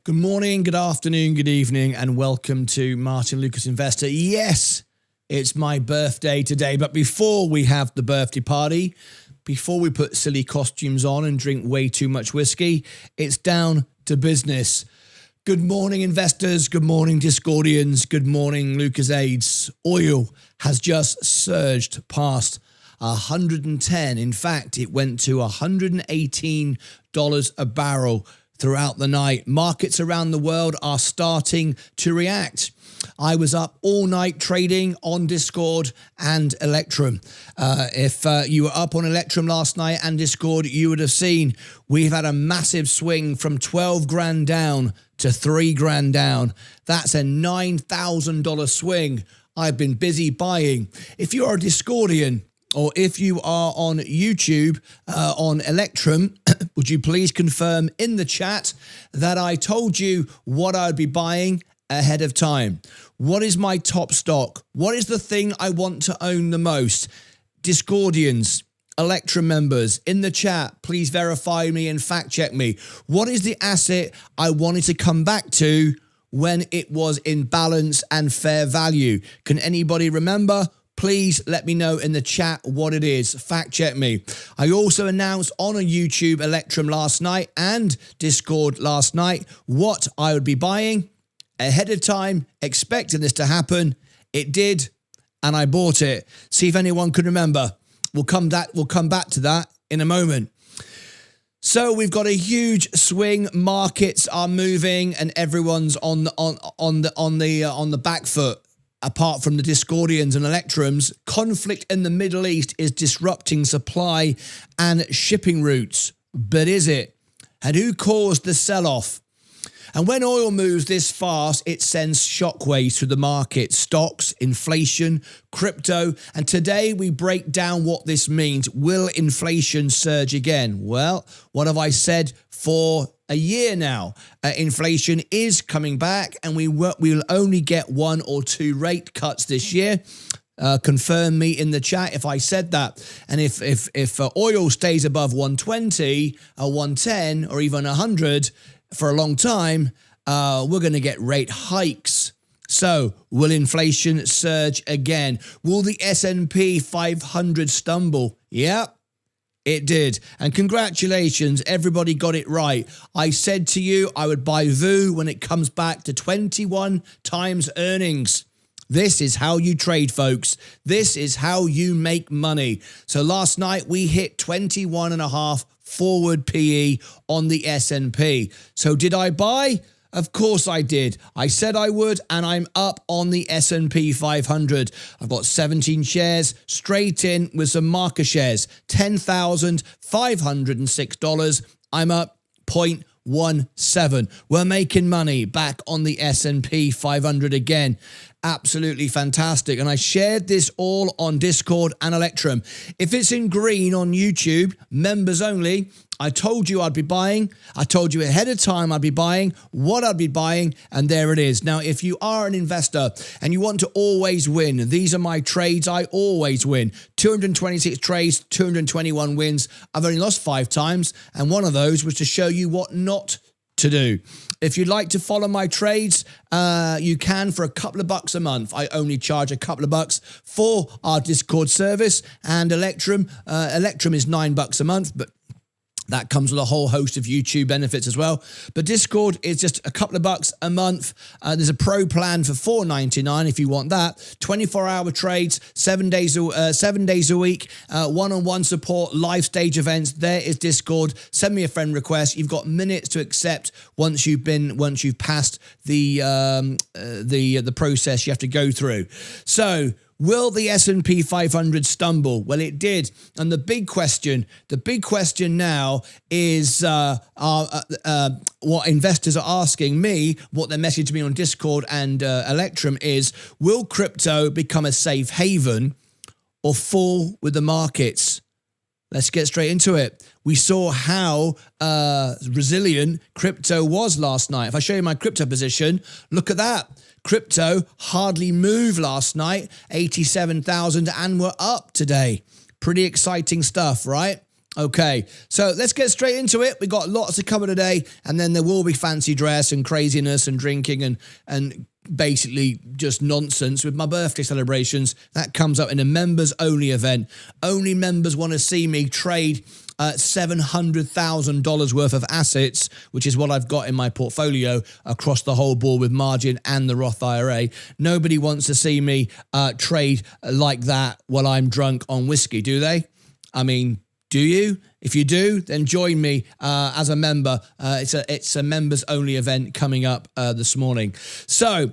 Good morning, good afternoon, good evening, and welcome to Martyn Lucas Investor. Yes, it's my birthday today, but before we have the birthday party, before we put silly costumes on and drink way too much whiskey, it's down to business. Good morning, investors. Good morning, Discordians. Good morning, Lucas Aids. Oil has just surged past 110. In fact, it went to $118 a barrel throughout the night. Markets around the world are starting to react. I was up all night trading on Discord and Electrum. If you were up on Electrum last night and Discord, you would have seen we've had a massive swing from 12 grand down to 3 grand down. That's a $9,000 swing. I've been busy buying. If you are a Discordian, or if you are on YouTube on Electrum, would you please confirm in the chat that I told you what I'd be buying ahead of time? What is my top stock? What is the thing I want to own the most? Discordians, Electrum members, in the chat, please verify me and fact check me. What is the asset I wanted to come back to when it was in balance and fair value? Can anybody remember? Please let me know in the chat what it is. Fact check me. I also announced on a YouTube Electrum last night and Discord last night what I would be buying ahead of time, expecting this to happen. It did, and I bought it. See if anyone can remember. We'll come back to that in a moment. So we've got a huge swing. Markets are moving, and everyone's on the back foot. Apart from the Discordians and Electrums, conflict in the Middle East is disrupting supply and shipping routes. But is it? And who caused the sell-off? And when oil moves this fast, it sends shockwaves through the market, stocks, inflation, crypto. And today we break down what this means. Will inflation surge again? Well, what have I said for a year now? Inflation is coming back, and we will only get 1 or 2 rate cuts this year. Confirm me in the chat if I said that. And if oil stays above 120, 110, or even 100 for a long time, we're going to get rate hikes. So will inflation surge again? Will the S&P 500 stumble? Yep. It did. And congratulations, everybody got it right. I said to you I would buy VU when it comes back to 21 times earnings. This is how you trade, folks. This is how you make money. So last night we hit 21.5 forward PE on the S&P. So did I buy? Of course I did. I said I would, and I'm up on the S&P 500. I've got 17 shares straight in with some marker shares, $10,506. I'm up 0.17. We're making money back on the S&P 500 again. Absolutely fantastic. And I shared this all on Discord and Electrum. If it's in green on YouTube, members only, I told you I'd be buying. I told you ahead of time I'd be buying, what I'd be buying, and there it is. Now, if you are an investor and you want to always win, these are my trades. I always win. 226 trades, 221 wins. I've only lost 5 times, and one of those was to show you what not to do. If you'd like to follow my trades, you can for a couple of bucks a month. I only charge a couple of bucks for our Discord service, and Electrum. Electrum is $9 a month, but that comes with a whole host of YouTube benefits as well. But Discord is just a couple of bucks a month. There's a pro plan for $4.99 if you want that. 24-hour trades, 7 days a week, one-on-one support, live stage events. There is Discord. Send me a friend request. You've got minutes to accept once you've passed the process you have to go through. So, will the S&P 500 stumble? Well, it did. And the big question now is what investors are asking me, what their message to me on Discord and Electrum is, will crypto become a safe haven or fall with the markets? Let's get straight into it. We saw how resilient crypto was last night. If I show you my crypto position, look at that. Crypto hardly moved last night, 87,000, and we're up today. Pretty exciting stuff, right? Okay, so let's get straight into it. We got lots to cover today, and then there will be fancy dress and craziness and drinking and basically just nonsense with my birthday celebrations. That comes up in a members only event. Only members want to see me trade $700,000 worth of assets, which is what I've got in my portfolio across the whole board with margin and the Roth IRA. Nobody wants to see me trade like that while I'm drunk on whiskey, do they? I mean, do you? If you do, then join me as a member. It's a members only event coming up this morning. So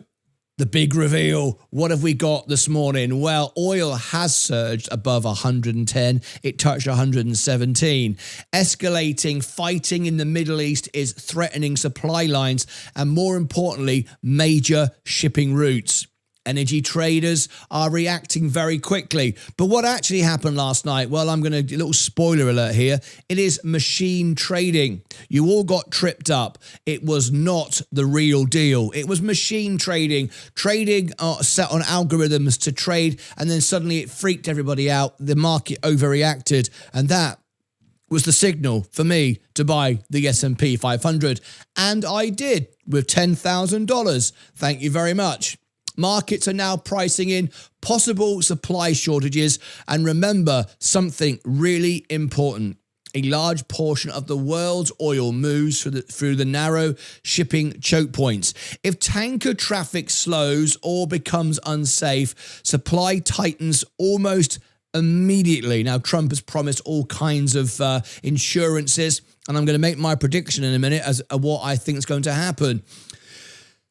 the big reveal. What have we got this morning? Well, oil has surged above 110. It touched 117. Escalating fighting in the Middle East is threatening supply lines and, more importantly, major shipping routes. Energy traders are reacting very quickly. But what actually happened last night? Well, I'm going to, a little spoiler alert here. It is machine trading. You all got tripped up. It was not the real deal. It was machine trading, set on algorithms to trade, and then suddenly it freaked everybody out. The market overreacted, and that was the signal for me to buy the S&P 500. And I did with $10,000. Thank you very much. Markets are now pricing in possible supply shortages. And remember something really important. A large portion of the world's oil moves through the narrow shipping choke points. If tanker traffic slows or becomes unsafe, supply tightens almost immediately. Now, Trump has promised all kinds of insurances, and I'm going to make my prediction in a minute as what I think is going to happen.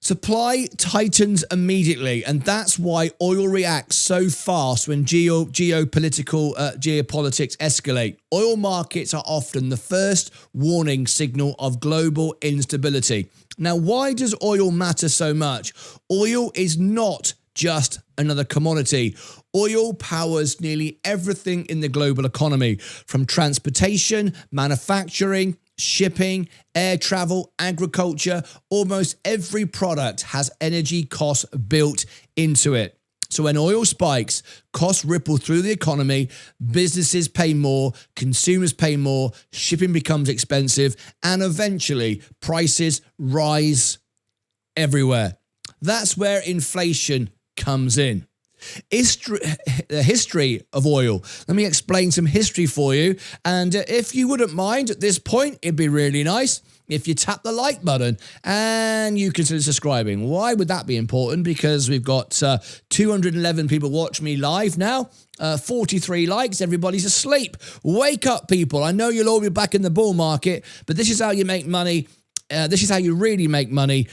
Supply tightens immediately, and that's why oil reacts so fast when geopolitics escalate. Oil markets are often the first warning signal of global instability. Now, why does oil matter so much? Oil is not just another commodity. Oil powers nearly everything in the global economy, from transportation, manufacturing, shipping, air travel, agriculture. Almost every product has energy costs built into it. So when oil spikes, costs ripple through the economy, businesses pay more, consumers pay more, shipping becomes expensive, and eventually prices rise everywhere. That's where inflation comes in. The history of oil. Let me explain some history for you. And if you wouldn't mind at this point, it'd be really nice if you tap the like button and you consider subscribing. Why would that be important? Because we've got 211 people watch me live now. 43 likes. Everybody's asleep. Wake up, people. I know you'll all be back in the bull market, but this is how you make money. This is how you really make money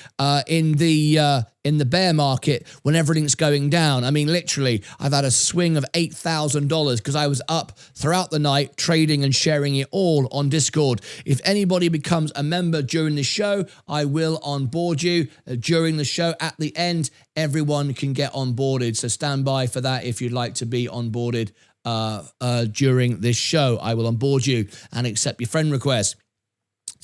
in the bear market when everything's going down. I mean, literally, I've had a swing of $8,000 because I was up throughout the night trading and sharing it all on Discord. If anybody becomes a member during the show, I will onboard you during the show. At the end, everyone can get onboarded. So stand by for that if you'd like to be onboarded during this show. I will onboard you and accept your friend request.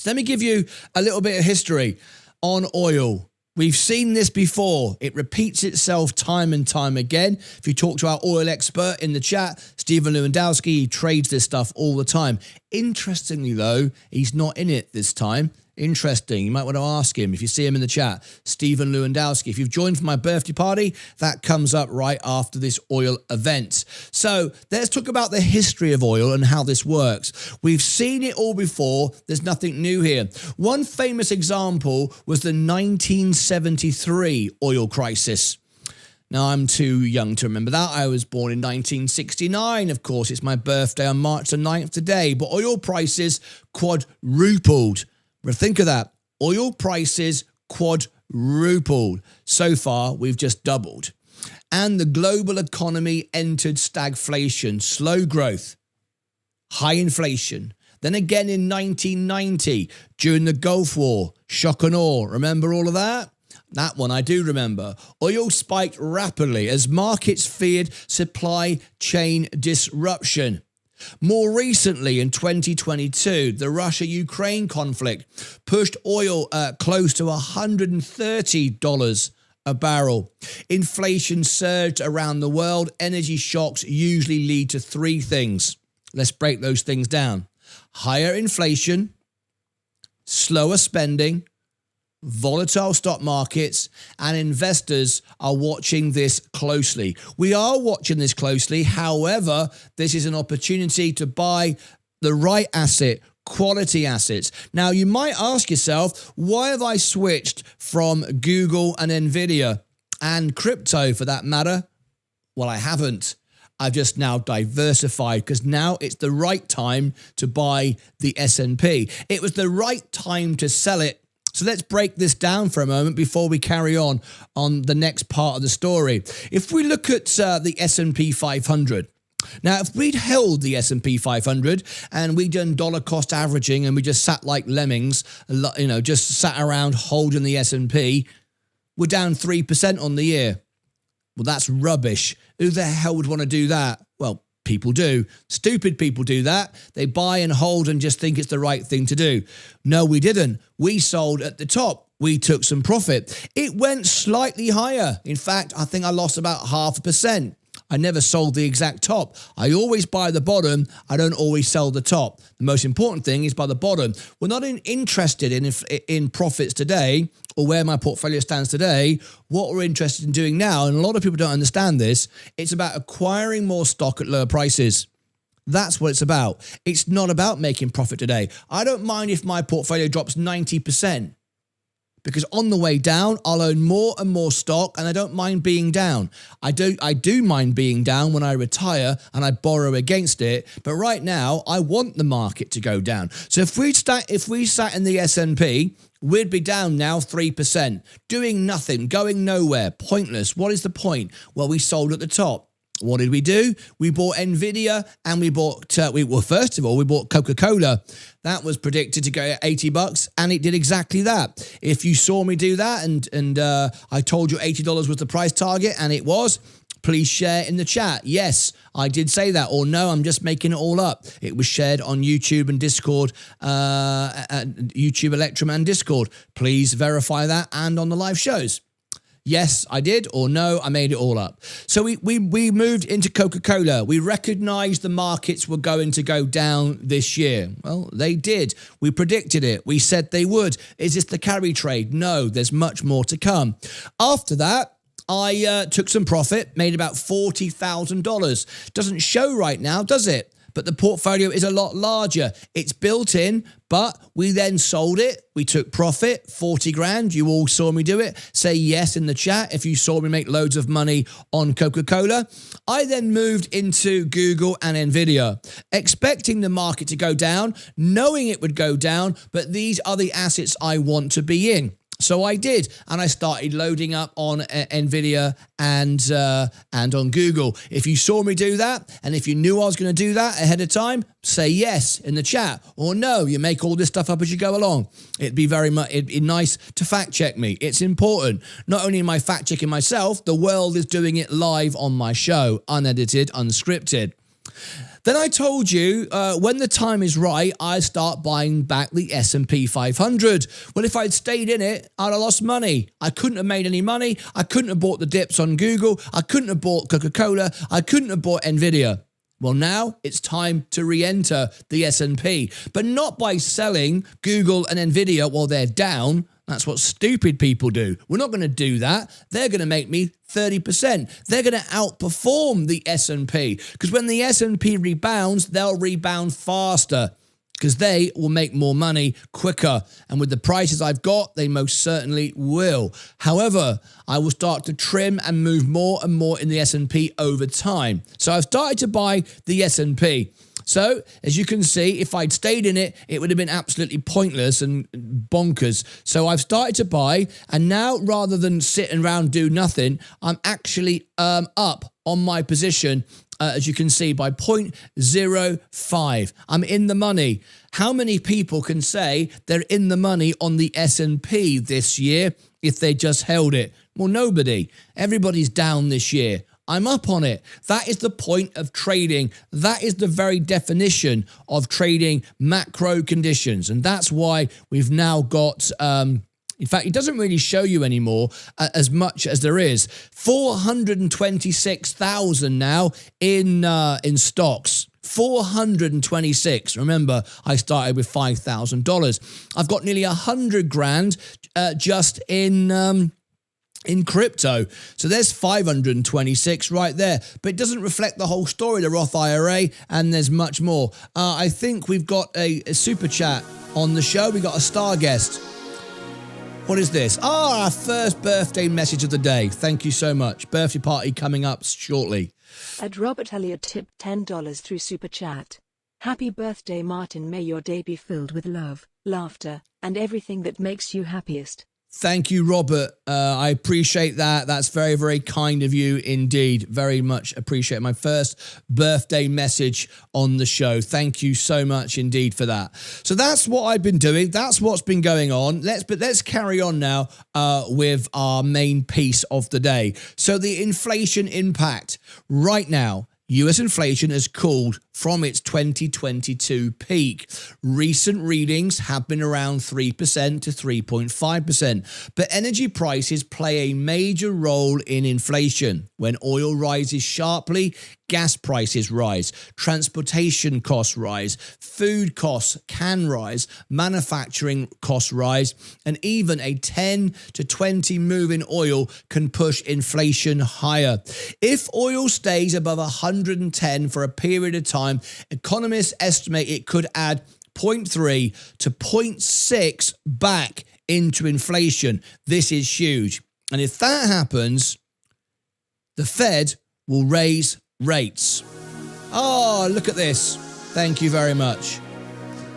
So let me give you a little bit of history on oil. We've seen this before. It repeats itself time and time again. If you talk to our oil expert in the chat, Stephen Lewandowski, he trades this stuff all the time. Interestingly, though, he's not in it this time. Interesting. You might want to ask him if you see him in the chat. Stephen Lewandowski. If you've joined for my birthday party, that comes up right after this oil event. So let's talk about the history of oil and how this works. We've seen it all before. There's nothing new here. One famous example was the 1973 oil crisis. Now, I'm too young to remember that. I was born in 1969. Of course, it's my birthday on March the 9th today. But oil prices quadrupled. But think of that. Oil prices quadrupled. So far, we've just doubled. And the global economy entered stagflation, slow growth, high inflation. Then again in 1990, during the Gulf War, shock and awe. Remember all of that? That one I do remember. Oil spiked rapidly as markets feared supply chain disruption. More recently, in 2022, the Russia-Ukraine conflict pushed oil close to $130 a barrel. Inflation surged around the world. Energy shocks usually lead to three things. Let's break those things down. higher inflation, slower spending, volatile stock markets, and investors are watching this closely. We are watching this closely. However, this is an opportunity to buy the right asset, quality assets. Now, you might ask yourself, why have I switched from Google and Nvidia and crypto for that matter? Well, I haven't. I've just now diversified because now it's the right time to buy the S&P. It was the right time to sell it. So let's break this down for a moment before we carry on the next part of the story. If we look at the S&P 500, now if we'd held the S&P 500 and we'd done dollar cost averaging and we just sat like lemmings, just sat around holding the S&P, we're down 3% on the year. Well, that's rubbish. Who the hell would want to do that? Well, people do. Stupid people do that. They buy and hold and just think it's the right thing to do. No, we didn't. We sold at the top. We took some profit. It went slightly higher. In fact, I think I lost about 0.5%. I never sold the exact top. I always buy the bottom. I don't always sell the top. The most important thing is by the bottom. We're not interested in profits today or where my portfolio stands today. What we're interested in doing now, and a lot of people don't understand this, it's about acquiring more stock at lower prices. That's what it's about. It's not about making profit today. I don't mind if my portfolio drops 90%. Because on the way down, I'll own more and more stock, and I don't mind being down. I do mind being down when I retire and I borrow against it. But right now, I want the market to go down. So if we sat in the S&P, we'd be down now 3%, doing nothing, going nowhere, pointless. What is the point? Well, we sold at the top. What did we do? We bought Nvidia and we bought, first of all, we bought Coca-Cola. That was predicted to go at $80 and it did exactly that. If you saw me do that and I told you $80 was the price target and it was, please share in the chat. Yes, I did say that, or no, I'm just making it all up. It was shared on YouTube and Discord, YouTube, Electrum and Discord. Please verify that and on the live shows. Yes, I did, or no, I made it all up. So we moved into Coca-Cola. We recognized the markets were going to go down this year. Well, they did. We predicted it. We said they would. Is this the carry trade? No, there's much more to come. After that, I took some profit, made about $40,000. Doesn't show right now, does it? But the portfolio is a lot larger. It's built in, but we then sold it. We took profit, 40 grand. You all saw me do it. Say yes in the chat if you saw me make loads of money on Coca-Cola. I then moved into Google and Nvidia, expecting the market to go down, knowing it would go down, but these are the assets I want to be in. So I did, and I started loading up on Nvidia and on Google. If you saw me do that, and if you knew I was going to do that ahead of time, say yes in the chat, or no, you make all this stuff up as you go along. It'd be nice to fact check me. It's important. Not only am I fact checking myself, the world is doing it live on my show, unedited, unscripted. Then I told you when the time is right, I start buying back the S&P 500. Well, if I'd stayed in it, I'd have lost money. I couldn't have made any money. I couldn't have bought the dips on Google. I couldn't have bought Coca-Cola. I couldn't have bought Nvidia. Well, now it's time to re-enter the S&P, but not by selling Google and Nvidia while they're down. That's what stupid people do. We're not going to do that. They're going to make me 30%. They're going to outperform the S&P because when the S&P rebounds, they'll rebound faster because they will make more money quicker. And with the prices I've got, they most certainly will. However, I will start to trim and move more and more in the S&P over time. So I've started to buy the S&P. So, as you can see, if I'd stayed in it, it would have been absolutely pointless and bonkers. So I've started to buy, and now rather than sit around do nothing, I'm actually up on my position, as you can see, by 0.05. I'm in the money. How many people can say they're in the money on the S&P this year if they just held it? Well, nobody. Everybody's down this year. I'm up on it. That is the point of trading. That is the very definition of trading macro conditions. And that's why we've now got, in fact, it doesn't really show you anymore as much as there is. 426,000 now in stocks. 426. Remember, I started with $5,000. I've got nearly 100 grand just in crypto. So there's 526 right there. But it doesn't reflect the whole story, the Roth IRA, and there's much more. I think we've got a super chat on the show. We got a star guest. What is this? Our first birthday message of the day. Thank you so much. Birthday party coming up shortly. At Robert Elliott tipped $10 through Super Chat. Happy birthday, Martyn. May your day be filled with love, laughter, and everything that makes you happiest. Thank you, Robert. I appreciate that. That's very, very kind of you indeed. Very much appreciate my first birthday message on the show. Thank you so much indeed for that. So that's what I've been doing. That's what's been going on. Let's carry on now with our main piece of the day. So the inflation impact right now. US inflation has cooled from its 2022 peak. Recent readings have been around 3% to 3.5%, but energy prices play a major role in inflation. When oil rises sharply, gas prices rise, transportation costs rise, food costs can rise, manufacturing costs rise, and even a 10 to 20 move in oil can push inflation higher. If oil stays above 110 for a period of time, economists estimate it could add 0.3 to 0.6 back into inflation. This is huge. And if that happens, the Fed will raise rates. Oh, look at this. Thank you very much.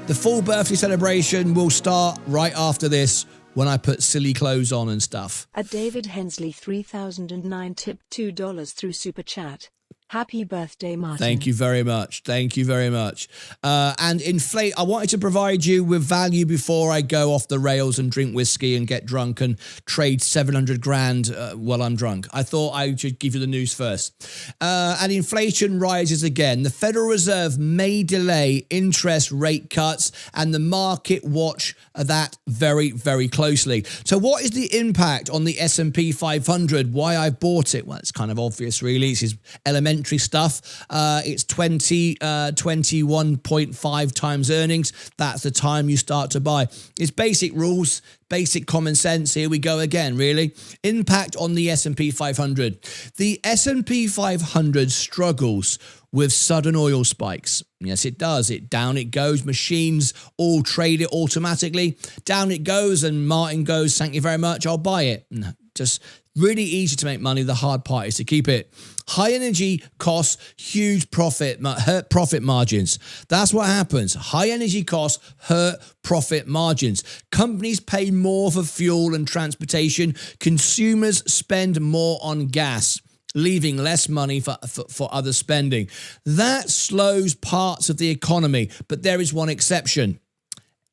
The full birthday celebration will start right after this when I put silly clothes on and stuff. At David Hensley 3009 tipped $2 through Super Chat. Happy birthday, Martyn. Thank you very much. Thank you very much. And I wanted to provide you with value before I go off the rails and drink whiskey and get drunk and trade 700 grand while I'm drunk. I thought I should give you the news first. And inflation rises again. The Federal Reserve may delay interest rate cuts, and the market watch that very, very closely. So what is the impact on the S&P 500? Why I bought it? Well, it's kind of obvious, really. It's elementary stuff. It's 21.5 times earnings. That's the time you start to buy. It's basic rules, basic common sense. Here we go again, really. Impact on the S&P 500. The S&P 500 struggles with sudden oil spikes. Yes, it does. Down it goes. Machines all trade it automatically. Down it goes, and Martyn goes, thank you very much, I'll buy it. No, just really easy to make money. The hard part is to keep it. High energy costs, huge hurt profit margins. That's what happens. High energy costs hurt profit margins. Companies pay more for fuel and transportation. Consumers spend more on gas, leaving less money for other spending. That slows parts of the economy, but there is one exception.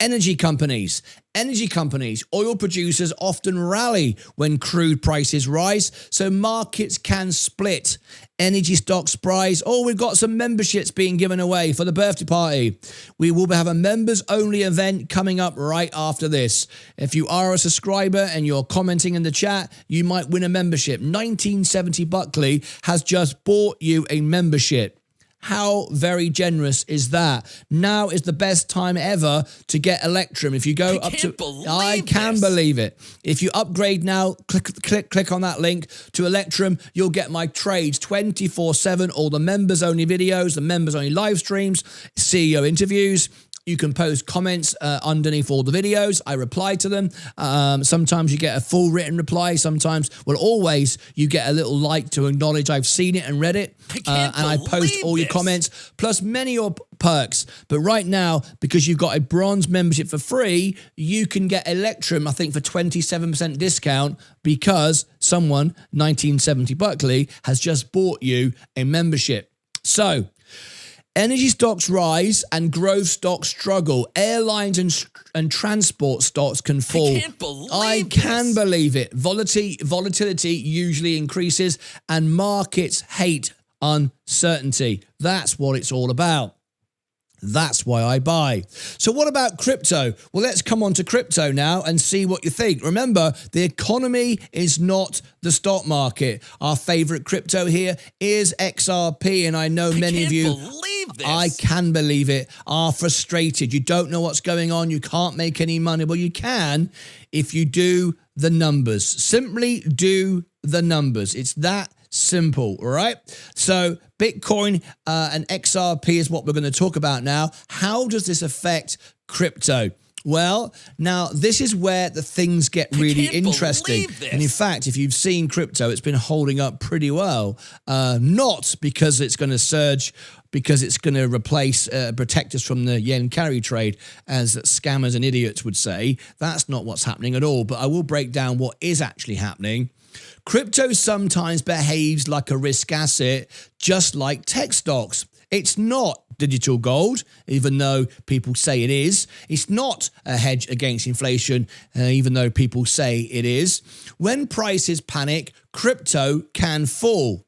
Energy companies. Oil producers often rally when crude prices rise, so markets can split. Energy stocks rise. Oh, we've got some memberships being given away for the birthday party. We will have a members-only event coming up right after this. If you are a subscriber and you're commenting in the chat, you might win a membership. 1970 Buckley has just bought you a membership. How very generous is that? Now is the best time ever to get Electrum. If you go up to, I can believe it. If you upgrade now, click on that link to Electrum, you'll get my trades 24/7, all the members only videos, the members only live streams, CEO interviews. You can post comments underneath all the videos. I reply to them. Sometimes you get a full written reply. Sometimes, well, always you get a little like to acknowledge I've seen it and read it. And I post all your comments, plus many more perks. But right now, because you've got a bronze membership for free, you can get Electrum, I think, for 27% discount because someone, 1970 Buckley, has just bought you a membership. So, energy stocks rise and growth stocks struggle. Airlines and transport stocks can fall. I can believe it. Volatility usually increases and markets hate uncertainty. That's what it's all about. That's why I buy. So what about crypto? Well, let's come on to crypto now and see what you think. Remember, the economy is not the stock market. Our favorite crypto here is XRP, and I know many of you, I can believe it, are frustrated. You don't know what's going on. You can't make any money. Well, you can if you do the numbers. Simply do the numbers. It's that simple, all right? So Bitcoin and XRP is what we're going to talk about now. How does this affect crypto? Well, now this is where the things get really interesting. And in fact, if you've seen crypto, it's been holding up pretty well. Not because it's going to surge, because it's going to replace, protect us from the yen carry trade, as scammers and idiots would say. That's not what's happening at all. But I will break down what is actually happening. Crypto sometimes behaves like a risk asset, just like tech stocks. It's not digital gold, even though people say it is. It's not a hedge against inflation, even though people say it is. When prices panic, crypto can fall.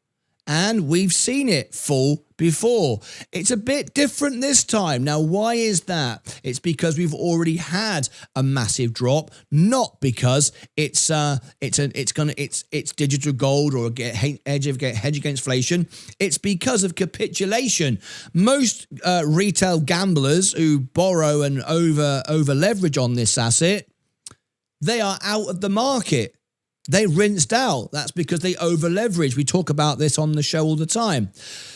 And we've seen it fall before. It's a bit different this time. Now, why is that? It's because we've already had a massive drop, not because it's digital gold or hedge against inflation. It's because of capitulation. Most retail gamblers who borrow and over leverage on this asset, they are out of the market. They rinsed out. That's because they over leverage. We talk about this on the show all the time.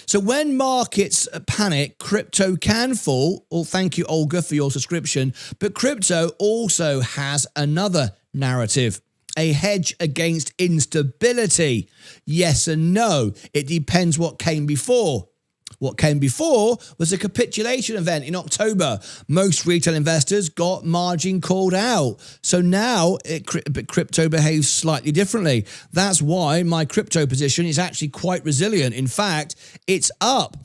So when markets panic, crypto can fall. Well, thank you, Olga, for your subscription. But crypto also has another narrative, a hedge against instability. Yes and no. It depends what came before. What came before was a capitulation event in October. Most retail investors got margin called out. So now crypto behaves slightly differently. That's why my crypto position is actually quite resilient. In fact, it's up.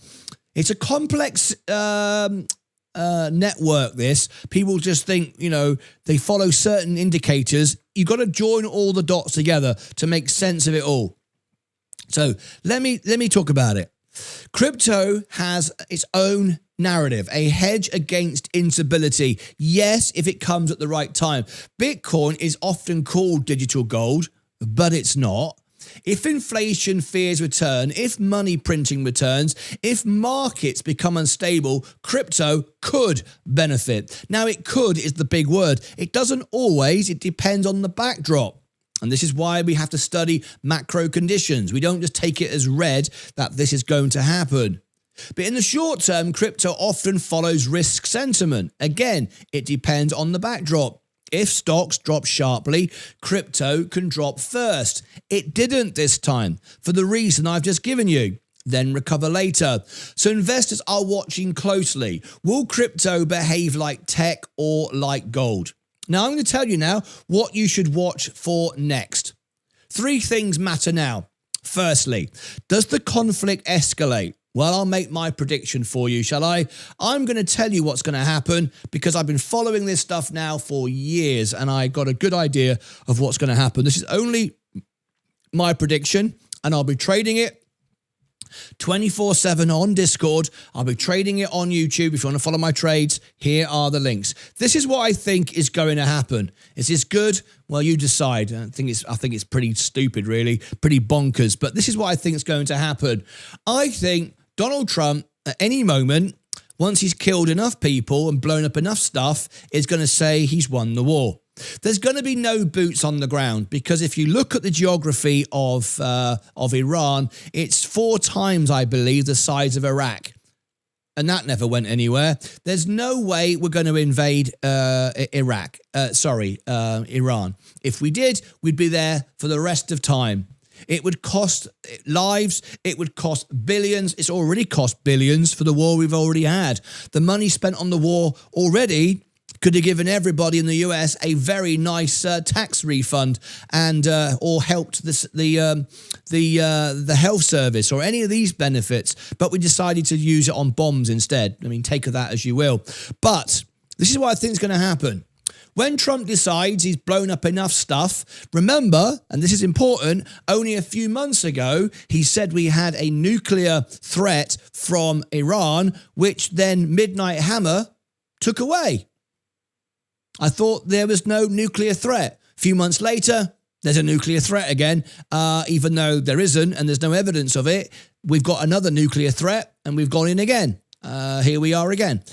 It's a complex network, this. People just think, they follow certain indicators. You've got to join all the dots together to make sense of it all. So let me talk about it. Crypto has its own narrative, a hedge against instability. Yes, if it comes at the right time. Bitcoin is often called digital gold, but it's not. If inflation fears return, if money printing returns, if markets become unstable, crypto could benefit. Now, it could is the big word. It doesn't always. It depends on the backdrop. And this is why we have to study macro conditions. We don't just take it as read that this is going to happen. But in the short term, crypto often follows risk sentiment. Again, it depends on the backdrop. If stocks drop sharply, crypto can drop first. It didn't this time, for the reason I've just given you. Then recover later. So investors are watching closely. Will crypto behave like tech or like gold? Now, I'm going to tell you now what you should watch for next. 3 things matter now. Firstly, does the conflict escalate? Well, I'll make my prediction for you, shall I? I'm going to tell you what's going to happen because I've been following this stuff now for years and I got a good idea of what's going to happen. This is only my prediction and I'll be trading it 24/7 on Discord. I'll be trading it on YouTube. If you want to follow my trades, here are the links. This is what I think is going to happen. Is this good? Well, you decide. I think it's pretty stupid, really, pretty bonkers. But this is what I think is going to happen. I think Donald Trump, at any moment, once he's killed enough people and blown up enough stuff, is going to say he's won the war. There's going to be no boots on the ground because if you look at the geography of Iran, it's 4 times, I believe, the size of Iraq. And that never went anywhere. There's no way we're going to invade Iran. If we did, we'd be there for the rest of time. It would cost lives. It would cost billions. It's already cost billions for the war we've already had. The money spent on the war already could have given everybody in the US a very nice tax refund and or helped the health service or any of these benefits. But we decided to use it on bombs instead. I mean, take of that as you will. But this is what I think is going to happen. When Trump decides he's blown up enough stuff, remember, and this is important, only a few months ago, he said we had a nuclear threat from Iran, which then Midnight Hammer took away. I thought there was no nuclear threat. A few months later, there's a nuclear threat again, even though there isn't and there's no evidence of it. We've got another nuclear threat and we've gone in again. Here we are again.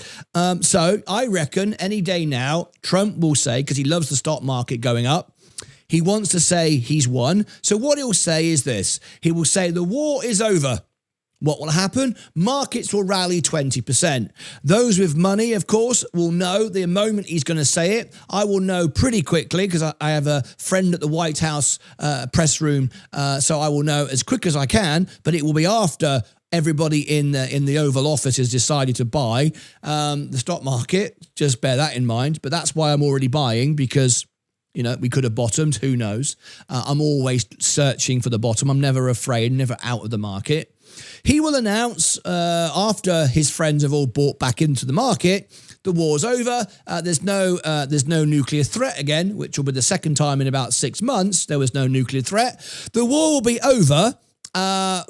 So I reckon any day now, Trump will say, because he loves the stock market going up, he wants to say he's won. So what he'll say is this. He will say the war is over. What will happen? Markets will rally 20%. Those with money, of course, will know the moment he's going to say it. I will know pretty quickly because I have a friend at the White House press room, so I will know as quick as I can, but it will be after everybody in the Oval Office has decided to buy the stock market. Just bear that in mind. But that's why I'm already buying, because we could have bottomed. Who knows? I'm always searching for the bottom. I'm never afraid, never out of the market. He will announce after his friends have all bought back into the market, the war's over. There's no nuclear threat again, which will be the second time in about 6 months there was no nuclear threat. The war will be over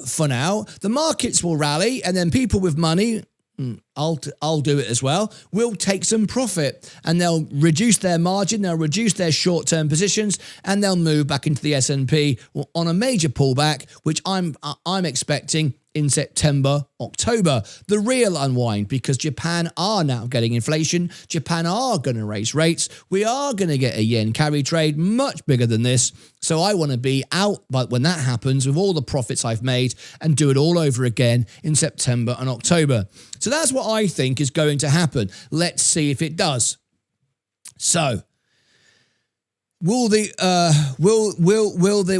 for now. The markets will rally, and then people with money, I'll do it as well, will take some profit, and they'll reduce their margin, they'll reduce their short-term positions, and they'll move back into the S&P on a major pullback, which I'm expecting in September, October. The real unwind, because Japan are now getting inflation. Japan are going to raise rates. We are going to get a yen carry trade much bigger than this. So I want to be out, but when that happens, with all the profits I've made, and do it all over again in September and October. So that's what I think is going to happen. Let's see if it does. So, will the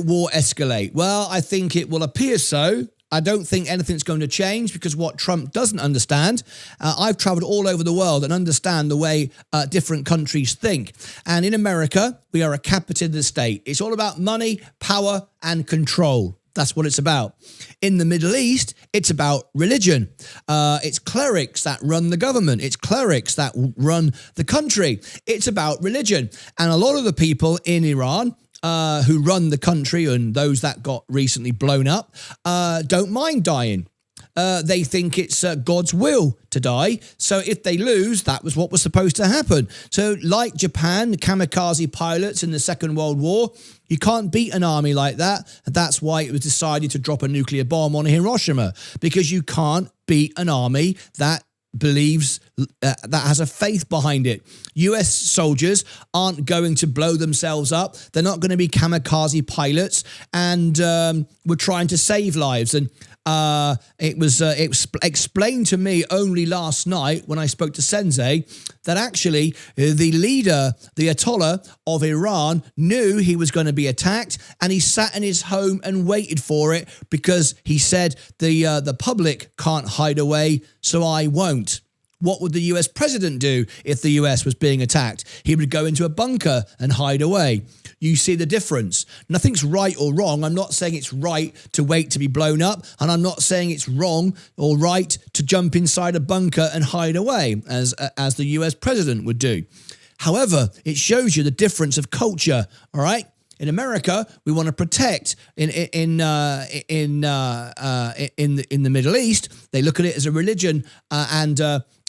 war escalate? Well, I think it will appear so. I don't think anything's going to change, because what Trump doesn't understand, I've traveled all over the world and understand the way different countries think. And in America, we are a capitalist state. It's all about money, power, and control. That's what it's about. In the Middle East, it's about religion. It's clerics that run the government. It's clerics that run the country. It's about religion. And a lot of the people in Iran who run the country, and those that got recently blown up, don't mind dying. They think it's God's will to die. So if they lose, that was what was supposed to happen. So like Japan, the kamikaze pilots in the Second World War, you can't beat an army like that. That's why it was decided to drop a nuclear bomb on Hiroshima, because you can't beat an army that believes, that has a faith behind it. US soldiers aren't going to blow themselves up. They're not going to be kamikaze pilots, and we're trying to save lives. And it was explained to me only last night when I spoke to Sensei that actually the leader, the Ayatollah of Iran, knew he was going to be attacked, and he sat in his home and waited for it, because he said the public can't hide away, so I won't. What would the US president do if the US was being attacked? He would go into a bunker and hide away. You see the difference. Nothing's right or wrong. I'm not saying it's right to wait to be blown up, and I'm not saying it's wrong or right to jump inside a bunker and hide away, as the US president would do. However, it shows you the difference of culture, all right? In America, we want to protect. In the Middle East, they look at it as a religion, and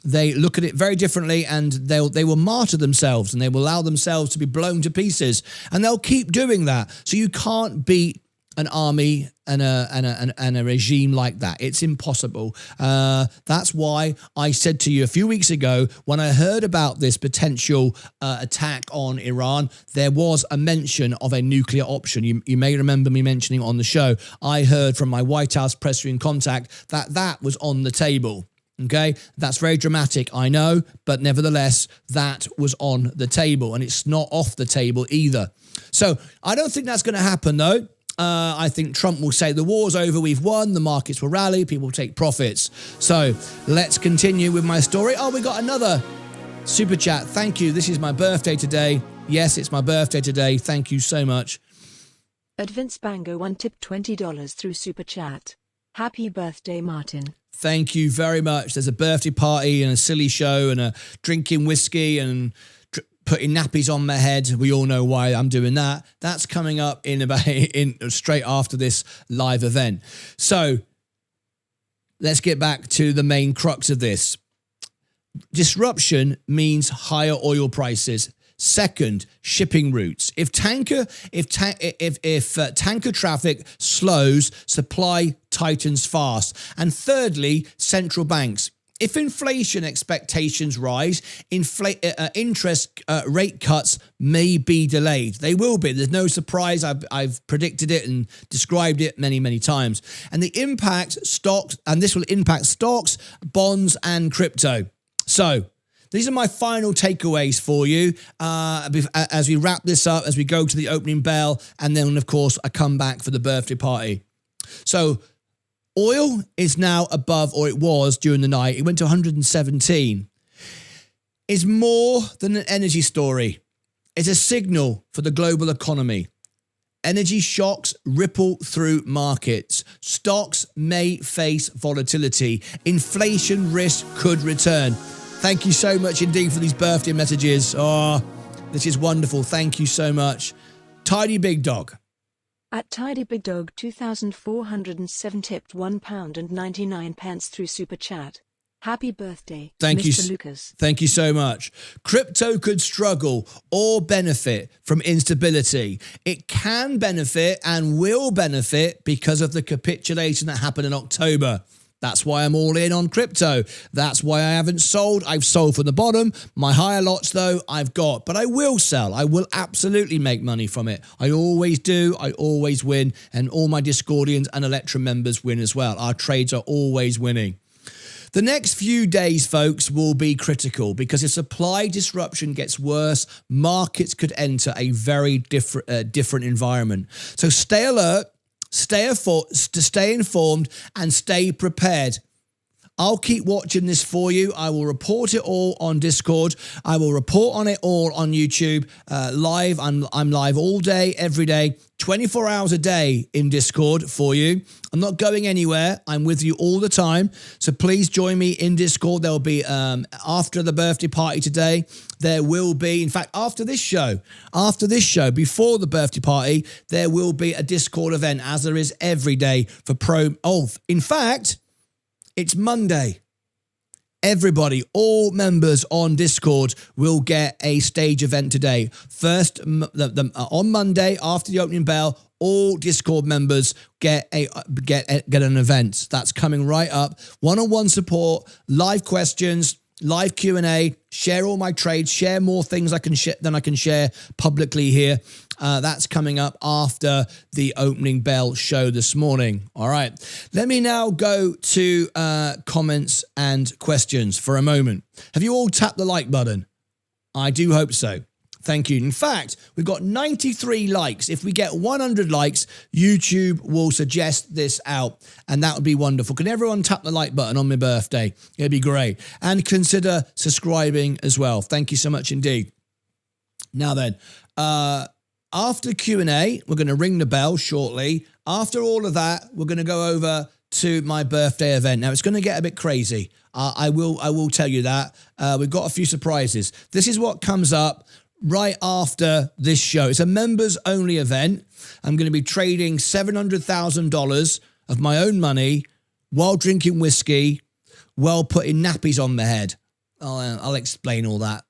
they look at it very differently, and they will martyr themselves, and they will allow themselves to be blown to pieces, and they'll keep doing that. So you can't beat an army and a regime like that. It's impossible. That's why I said to you a few weeks ago, when I heard about this potential attack on Iran, there was a mention of a nuclear option. You may remember me mentioning on the show. I heard from my White House press room contact that was on the table. Okay, that's very dramatic, I know, but nevertheless, that was on the table, and it's not off the table either. So I don't think that's going to happen, though. I think Trump will say the war's over, we've won, the markets will rally, people will take profits. So let's continue with my story. Oh, we got another super chat. Thank you. This is my birthday today. Yes, it's my birthday today. Thank you so much. Vince Bango one tip $20 through super chat. Happy birthday, Martyn. Thank you very much. There's a birthday party and a silly show and a drinking whiskey and putting nappies on my head. We all know why I'm doing that. That's coming up in straight after this live event. So let's get back to the main crux of this. Disruption means higher oil prices. Second, shipping routes. If tanker traffic slows, supply tightens fast. And thirdly, central banks. If inflation expectations rise, interest rate cuts may be delayed. They will be. There's no surprise. I've predicted it and described it many, many times. And this will impact stocks, bonds, and crypto. So these are my final takeaways for you as we wrap this up, as we go to the opening bell, and then, of course, I come back for the birthday party. So oil is now above, or it was during the night, it went to 117. It's more than an energy story. It's a signal for the global economy. Energy shocks ripple through markets. Stocks may face volatility. Inflation risk could return. Thank you so much indeed for these birthday messages. Oh, this is wonderful. Thank you so much. Tidy Big Dog. At Tidy Big Dog 2407 tipped £1.99 through Super Chat. Happy birthday, Thank Mr. you, Lucas. Thank you so much. Crypto could struggle or benefit from instability. It can benefit and will benefit because of the capitulation that happened in October. That's why I'm all in on crypto. That's why I haven't sold. I've sold from the bottom. My higher lots, though, I've got. But I will sell. I will absolutely make money from it. I always do. I always win. And all my Discordians and Electrum members win as well. Our trades are always winning. The next few days, folks, will be critical because if supply disruption gets worse, markets could enter a very different environment. So stay alert. Stay informed and stay prepared. I'll keep watching this for you. I will report it all on Discord. I will report on it all on YouTube live. I'm live all day, every day, 24 hours a day in Discord for you. I'm not going anywhere. I'm with you all the time. So please join me in Discord. There will be, after the birthday party today, there will be, in fact, after this show, before the birthday party, there will be a Discord event, as there is every day for in fact, it's Monday. Everybody, all members on Discord will get a stage event today. First, on Monday, after the opening bell, all Discord members get an event. That's coming right up. One-on-one support, live questions, live Q&A, share all my trades, share more things than I can share publicly here. That's coming up after the opening bell show this morning. All right. Let me now go to comments and questions for a moment. Have you all tapped the like button? I do hope so. Thank you. In fact, we've got 93 likes. If we get 100 likes, YouTube will suggest this out, and that would be wonderful. Can everyone tap the like button on my birthday? It'd be great. And consider subscribing as well. Thank you so much indeed. Now then, after Q&A, we're going to ring the bell shortly. After all of that, we're going to go over to my birthday event. Now, it's going to get a bit crazy. I will tell you that. We've got a few surprises. This is what comes up right after this show. It's a members-only event. I'm going to be trading $700,000 of my own money while drinking whiskey, while putting nappies on my head. I'll explain all that.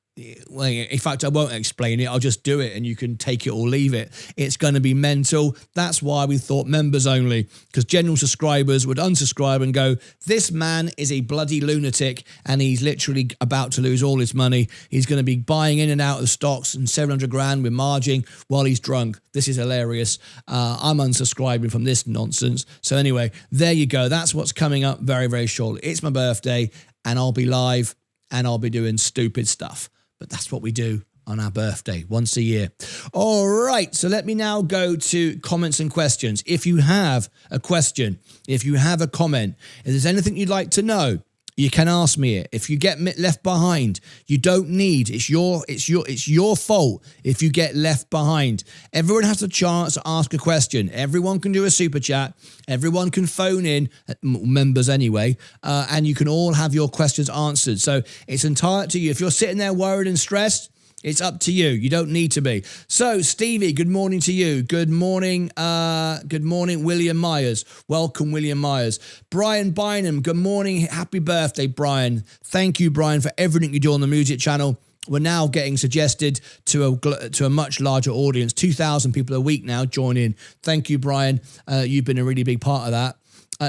Well, in fact, I won't explain it. I'll just do it and you can take it or leave it. It's going to be mental. That's why we thought members only, because general subscribers would unsubscribe and go, this man is a bloody lunatic and he's literally about to lose all his money. He's going to be buying in and out of stocks and 700 grand with margin while he's drunk. This is hilarious. I'm unsubscribing from this nonsense. So anyway, there you go. That's what's coming up very, very shortly. It's my birthday and I'll be live and I'll be doing stupid stuff. But that's what we do on our birthday, once a year. All right, so let me now go to comments and questions. If you have a question, if you have a comment, if there's anything you'd like to know, you can ask me it. If you get left behind, you don't need. It's your fault if you get left behind. Everyone has a chance to ask a question. Everyone can do a super chat. Everyone can phone in, members anyway, and you can all have your questions answered. So it's entirely to you. If you're sitting there worried and stressed, It's up to you. You don't need to be. So, Stevie, good morning to you. Good morning, William Myers. Welcome, William Myers. Brian Bynum, good morning. Happy birthday, Brian. Thank you, Brian, for everything you do on the music channel. We're now getting suggested to a much larger audience. 2,000 people a week now join in. Thank you, Brian. You've been a really big part of that.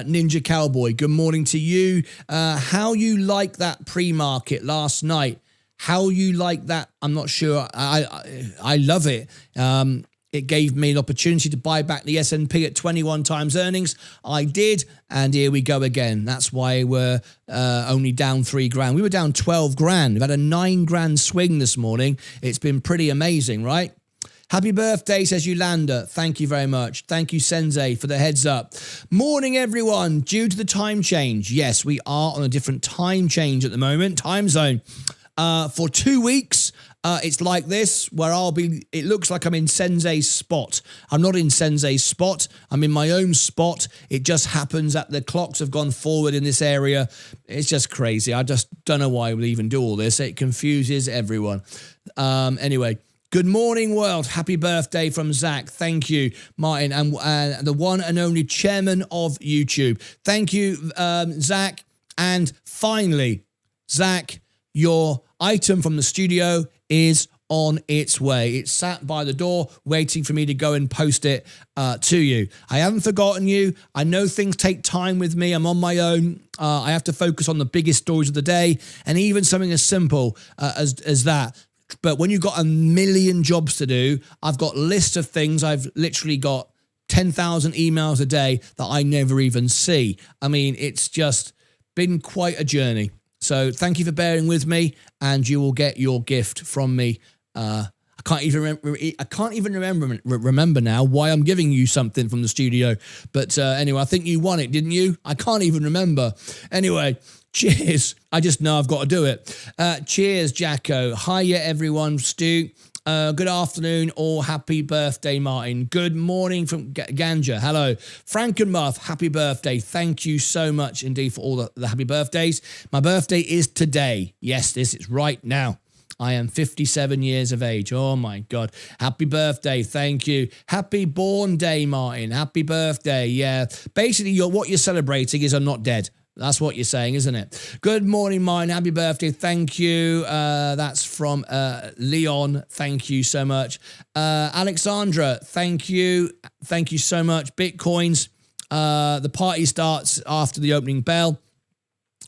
Ninja Cowboy, good morning to you. How you like that pre-market last night? How you like that? I'm not sure. I love it. It gave me an opportunity to buy back the S&P at 21 times earnings. I did, and here we go again. That's why we're only down $3,000. We were down 12 grand. We've had a $9,000 swing this morning. It's been pretty amazing, right? Happy birthday, says Yolanda. Thank you very much. Thank you, Sensei, for the heads up. Morning, everyone. Due to the time change, yes, we are on a different time change at the moment, time zone. For 2 weeks, it's like this, where it looks like I'm in Sensei's spot. I'm not in Sensei's spot. I'm in my own spot. It just happens that the clocks have gone forward in this area. It's just crazy. I just don't know why we even do all this. It confuses everyone. Anyway. Good morning, world. Happy birthday from Zach. Thank you, Martin, and the one and only chairman of YouTube. Thank you, Zach. And finally, Zach, your item from the studio is on its way. It's sat by the door waiting for me to go and post it to you. I haven't forgotten you. I know things take time with me. I'm on my own. I have to focus on the biggest stories of the day, and even something as simple as that. But when you've got a million jobs to do, I've got lists of things. I've literally got 10,000 emails a day that I never even see. I mean, it's just been quite a journey. So thank you for bearing with me, and you will get your gift from me. I can't even remember now why I'm giving you something from the studio. But anyway, I think you won it, didn't you? I can't even remember. Anyway, cheers. I just know I've got to do it. Cheers, Jacko. Hiya, everyone. Stu. Good afternoon or happy birthday, Martin. Good morning from Ganja. Hello. Frankenmuth, happy birthday. Thank you so much indeed for all the happy birthdays. My birthday is today. Yes, this is right now. I am 57 years of age. Oh, my God. Happy birthday. Thank you. Happy born day, Martin. Happy birthday. Yeah. Basically, what you're celebrating is I'm not dead. That's what you're saying, isn't it? Good morning, Martin. Happy birthday. Thank you. That's from Leon. Thank you so much. Alexandra, thank you. Thank you so much. Bitcoins. The party starts after the opening bell.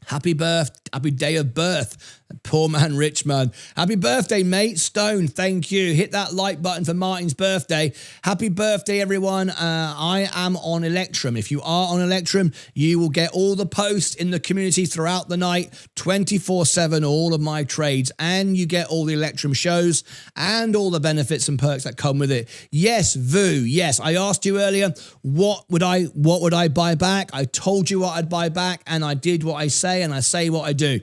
Happy day of birth. Poor man, rich man. Happy birthday, mate. Stone, thank you. Hit that like button for Martin's birthday. Happy birthday, everyone. I am on Electrum. If you are on Electrum, you will get all the posts in the community throughout the night, 24/7, all of my trades, and you get all the Electrum shows and all the benefits and perks that come with it. Yes, Vu. Yes, I asked you earlier, what would I buy back? I told you what I'd buy back, and I did what I say, and I say what I do.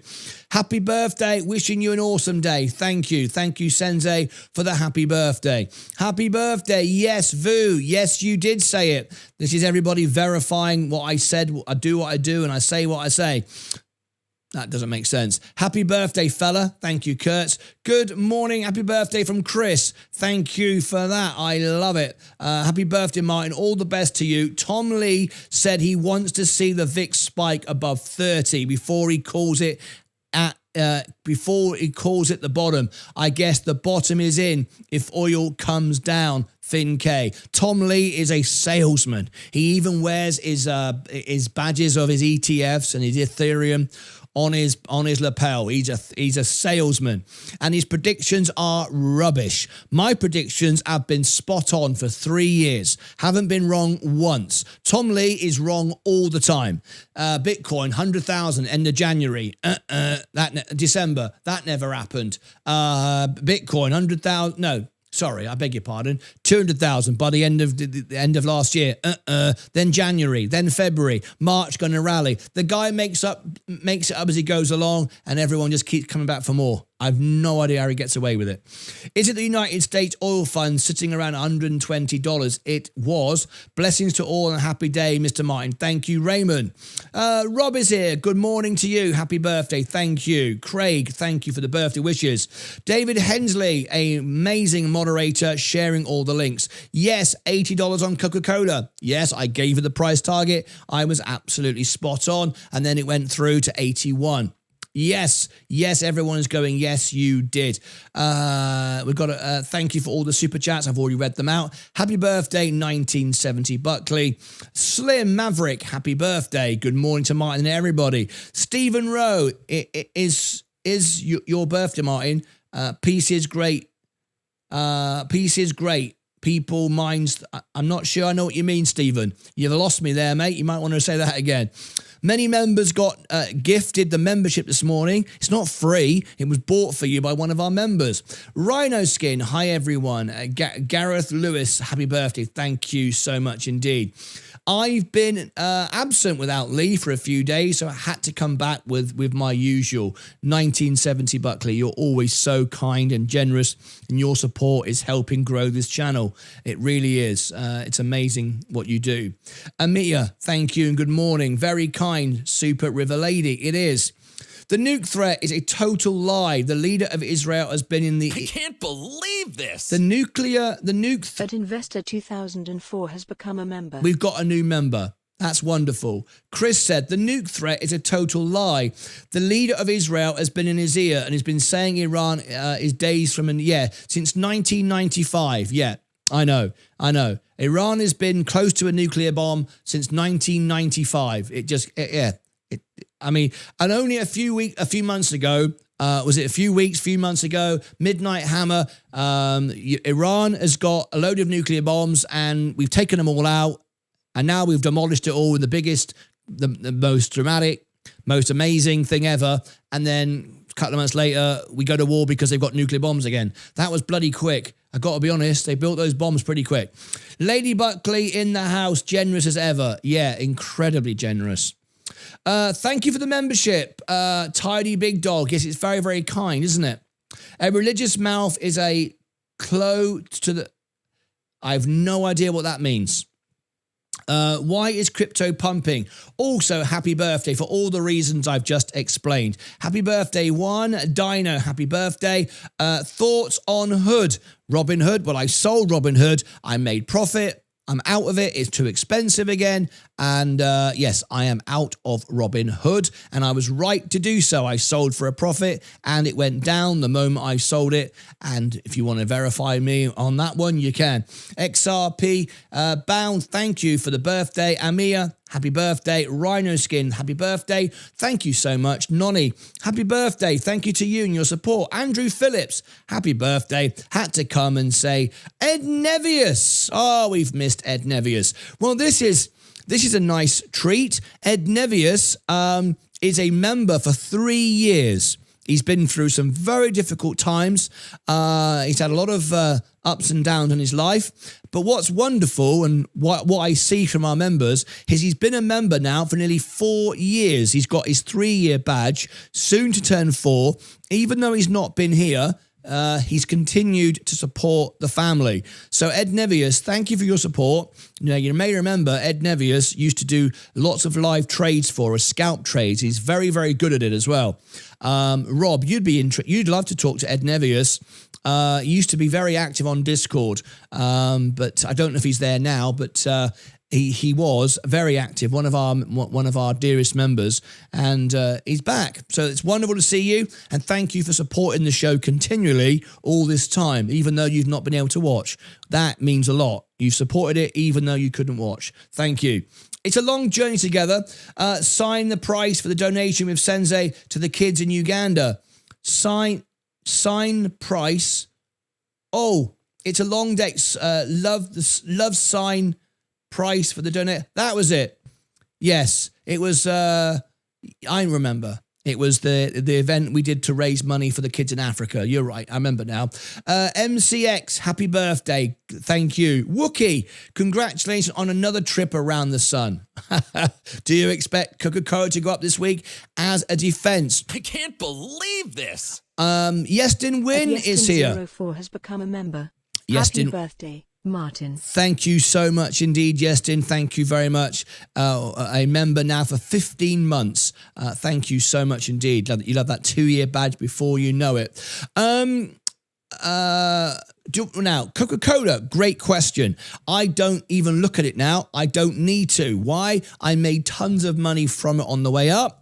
Happy birthday. Wishing you an awesome day. Thank you. Thank you, Sensei, for the happy birthday. Happy birthday. Yes, Vu. Yes, you did say it. This is everybody verifying what I said. I do what I do, and I say what I say. That doesn't make sense. Happy birthday, fella. Thank you, Kurtz. Good morning. Happy birthday from Chris. Thank you for that. I love it. Happy birthday, Martin. All the best to you. Tom Lee said he wants to see the VIX spike above 30 before he calls it the bottom. I guess the bottom is in if oil comes down. Finn K. Tom Lee is a salesman. He even wears his badges of his ETFs and his Ethereum on his lapel. He's a salesman, and his predictions are rubbish. My predictions have been spot on for 3 years. Haven't been wrong once. Tom Lee is wrong all the time. Bitcoin 100,000 end of January. December, that never happened. Bitcoin 100,000. No. Sorry, I beg your pardon. 200,000 by the end of last year. Then January, then February, March going to rally. The guy makes it up as he goes along, and everyone just keeps coming back for more. I've no idea how he gets away with it. Is it the United States oil fund sitting around $120? It was. Blessings to all and a happy day, Mr. Martyn. Thank you, Raymond. Rob is here. Good morning to you. Happy birthday. Thank you. Craig, thank you for the birthday wishes. David Hensley, an amazing moderator, sharing all the links. Yes, $80 on Coca-Cola. Yes, I gave you the price target. I was absolutely spot on. And then it went through to 81. Yes, everyone is going, yes, you did. We've got a thank you for all the super chats. I've already read them out. Happy birthday, 1970 Buckley. Slim Maverick, happy birthday. Good morning to Martyn and everybody. Stephen Rowe, it is your birthday, Martyn. Peace is great. Peace is great. People, minds. I'm not sure I know what you mean, Stephen. You've lost me there, mate. You might want to say that again. Many members got gifted the membership this morning. It's not free. It was bought for you by one of our members. Rhino Skin, hi everyone. Gareth Lewis, happy birthday. Thank you so much indeed. I've been absent without Lee for a few days, so I had to come back with my usual 1970 Buckley. You're always so kind and generous, and your support is helping grow this channel. It really is. It's amazing what you do. Amia, thank you and good morning. Very kind, super river lady. It is. The nuke threat is a total lie. The leader of Israel has been in the... I can't believe this. The nuke... But Investor 2004 has become a member. We've got a new member. That's wonderful. Chris said, the nuke threat is a total lie. The leader of Israel has been in his ear and has been saying Iran is days from... since 1995. Yeah, I know. Iran has been close to a nuclear bomb since 1995. And only a few months ago, few months ago, Midnight Hammer, Iran has got a load of nuclear bombs and we've taken them all out and now we've demolished it all in the biggest, the most dramatic, most amazing thing ever. And then a couple of months later, we go to war because they've got nuclear bombs again. That was bloody quick. I got to be honest, they built those bombs pretty quick. Lady Buckley in the house, generous as ever. Yeah, incredibly generous. Thank you for the membership, Tidy Big Dog. Yes, it's very, very kind, isn't it? A religious mouth is a close to the... I have no idea what that means. Why is crypto pumping? Also, happy birthday for all the reasons I've just explained. Happy birthday, one. Dino, happy birthday. Thoughts on Hood? Robin Hood. Well, I sold Robin Hood. I made profit. I'm out of it. It's too expensive again. And yes, I am out of Robin Hood. And I was right to do so. I sold for a profit and it went down the moment I sold it. And if you want to verify me on that one, you can. XRP Bound, thank you for the birthday. Amia, happy birthday. Rhino Skin, happy birthday. Thank you so much. Nonny, happy birthday. Thank you to you and your support. Andrew Phillips, happy birthday. Had to come and say, Ed Nevius. Oh, we've missed Ed Nevius. Well, this is a nice treat. Ed Nevius is a member for 3 years. He's been through some very difficult times. He's had a lot of ups and downs in his life. But what's wonderful and what I see from our members is he's been a member now for nearly 4 years. He's got his 3-year badge, soon to turn 4. Even though he's not been here, he's continued to support the family. So Ed Nevius, thank you for your support. Now, you may remember Ed Nevius used to do lots of live trades for us, scalp trades. He's very, very good at it as well. Rob, you'd love to talk to Ed Nevius. He used to be very active on Discord, but I don't know if he's there now, but he was very active, one of our dearest members, and he's back. So it's wonderful to see you, and thank you for supporting the show continually all this time, even though you've not been able to watch. That means a lot. You've supported it even though you couldn't watch. Thank you. It's a long journey together. Sign the price for the donation with Sensei to the kids in Uganda. Sign price. Oh, it's a long day. Love sign price for the donate. That was it. Yes, it was. I remember. It was the event we did to raise money for the kids in Africa. You're right. I remember now. MCX, happy birthday. Thank you. Wookie, congratulations on another trip around the sun. Do you expect Coca-Cola to go up this week as a defense? I can't believe this. Yestin Win is here. 04 has become a member. Yestin. Happy birthday, Martyn. Thank you so much indeed, Yestin. Thank you very much. A member now for 15 months. Thank you so much indeed. You'll have that 2-year badge before you know it. Now, Coca-Cola, great question. I don't even look at it now. I don't need to. Why? I made tons of money from it on the way up.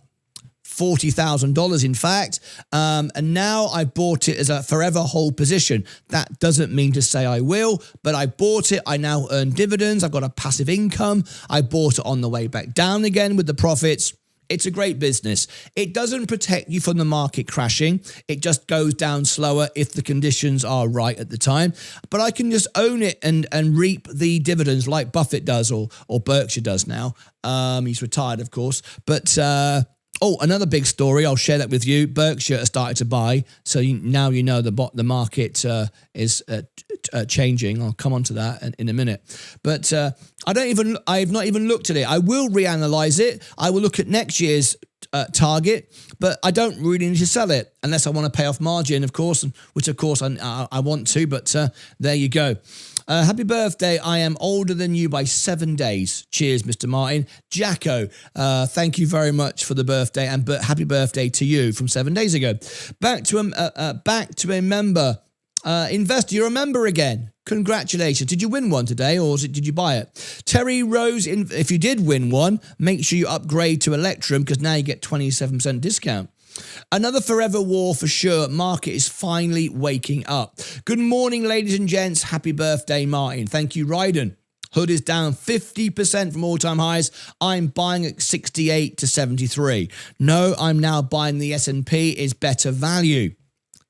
$40,000 in fact, and now I bought it as a forever hold position. That doesn't mean to say I will, but I bought it. I now earn dividends. I've got a passive income. I bought it on the way back down again with the profits. It's a great business. It doesn't protect you from the market crashing. It just goes down slower if the conditions are right at the time. But I can just own it and reap the dividends like Buffett does or Berkshire does now. He's retired, of course. But another big story. I'll share that with you. Berkshire has started to buy, so now you know the market is changing. I'll come on to that in a minute. But I've not even looked at it. I will reanalyze it. I will look at next year's target, but I don't really need to sell it unless I want to pay off margin, of course, which of course I want to. But there you go. Happy birthday. I am older than you by 7 days. Cheers, Mr. Martyn. Jacko, thank you very much for the birthday and happy birthday to you from 7 days ago. Back to a member. Investor, you're a member again. Congratulations. Did you win one today or did you buy it? Terry Rose, if you did win one, make sure you upgrade to Electrum because now you get 27% discount. Another forever war for sure. Market is finally waking up. Good morning, ladies and gents. Happy birthday, Martyn. Thank you, Ryden. Hood is down 50% from all-time highs. I'm buying at 68 to 73. No, I'm now buying the S&P is better value.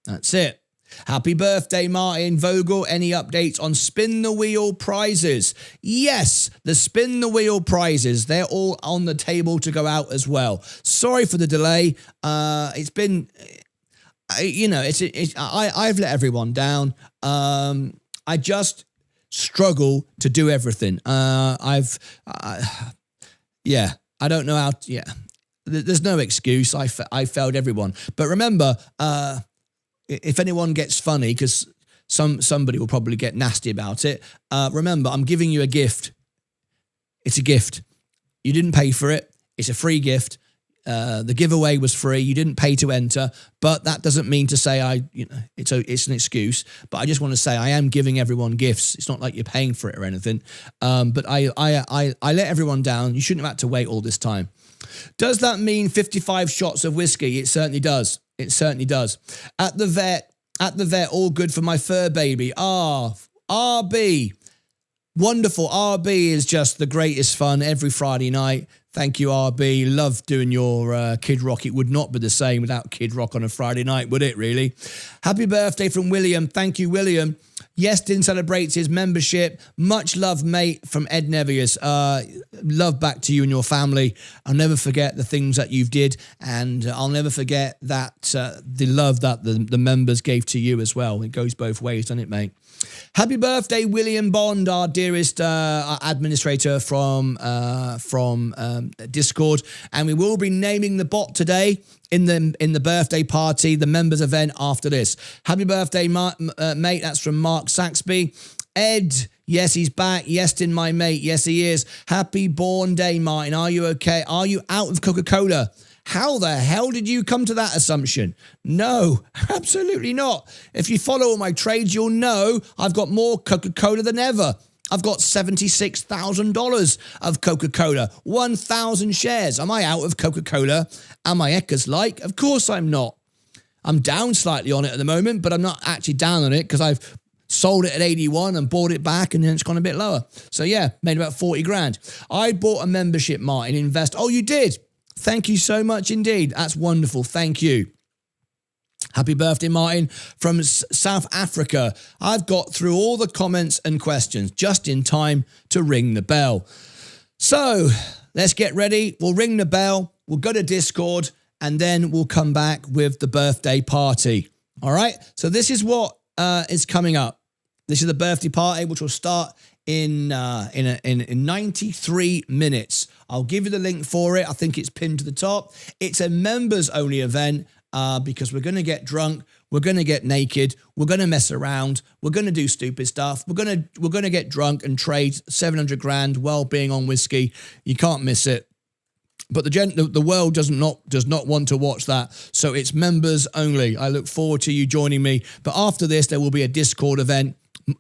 That's it. Happy birthday, Martyn. Vogel, any updates on Spin the Wheel prizes? Yes, the Spin the Wheel prizes. They're all on the table to go out as well. Sorry for the delay. It's been, I've let everyone down. I just struggle to do everything. I don't know how to, there's no excuse. I failed everyone. But remember, if anyone gets funny, because somebody will probably get nasty about it, remember, I'm giving you a gift. It's a gift. You didn't pay for it. It's a free gift. The giveaway was free. You didn't pay to enter, but that doesn't mean to say it's an excuse. But I just want to say I am giving everyone gifts. It's not like you're paying for it or anything. But I let everyone down. You shouldn't have had to wait all this time. Does that mean 55 shots of whiskey? It certainly does. It certainly does. At the vet, all good for my fur baby. RB. Wonderful. RB is just the greatest fun every Friday night. Thank you, RB. Love doing your Kid Rock. It would not be the same without Kid Rock on a Friday night, would it really? Happy birthday from William. Thank you, William. Yestin celebrates his membership. Much love, mate, from Ed Nevius. Love back to you and your family. I'll never forget the things that you've did, and I'll never forget that the love that the members gave to you as well. It goes both ways, doesn't it, mate? Happy birthday, William Bond, our dearest administrator from Discord, and we will be naming the bot today in the birthday party, the members event after this. Happy birthday, mate. That's from Mark Saxby. Ed, yes, he's back. Yestin, my mate. Yes, he is. Happy born day, Martyn. Are you okay? Are you out of Coca-Cola? How the hell did you come to that assumption? No, absolutely not. If you follow all my trades, you'll know I've got more Coca-Cola than ever. I've got $76,000 of Coca-Cola, 1,000 shares. Am I out of Coca-Cola? Am I Eckers-like? Of course I'm not. I'm down slightly on it at the moment, but I'm not actually down on it because I've sold it at 81 and bought it back and then it's gone a bit lower. So yeah, made about 40 grand. I bought a membership, Martyn, invest. Oh, you did? Thank you so much indeed. That's wonderful. Thank you. Happy birthday, Martyn, from South Africa. I've got through all the comments and questions just in time to ring the bell. So let's get ready. We'll ring the bell. We'll go to Discord and then we'll come back with the birthday party. All right. So this is what is coming up. This is the birthday party, which will start in 93 minutes. I'll give you the link for it. I think it's pinned to the top. It's a members only event because we're going to get drunk. We're going to get naked. We're going to mess around. We're going to do stupid stuff. We're going to get drunk and trade 700 grand while being on whiskey. You can't miss it. But the world does not want to watch that. So it's members only. I look forward to you joining me. But after this, there will be a Discord event.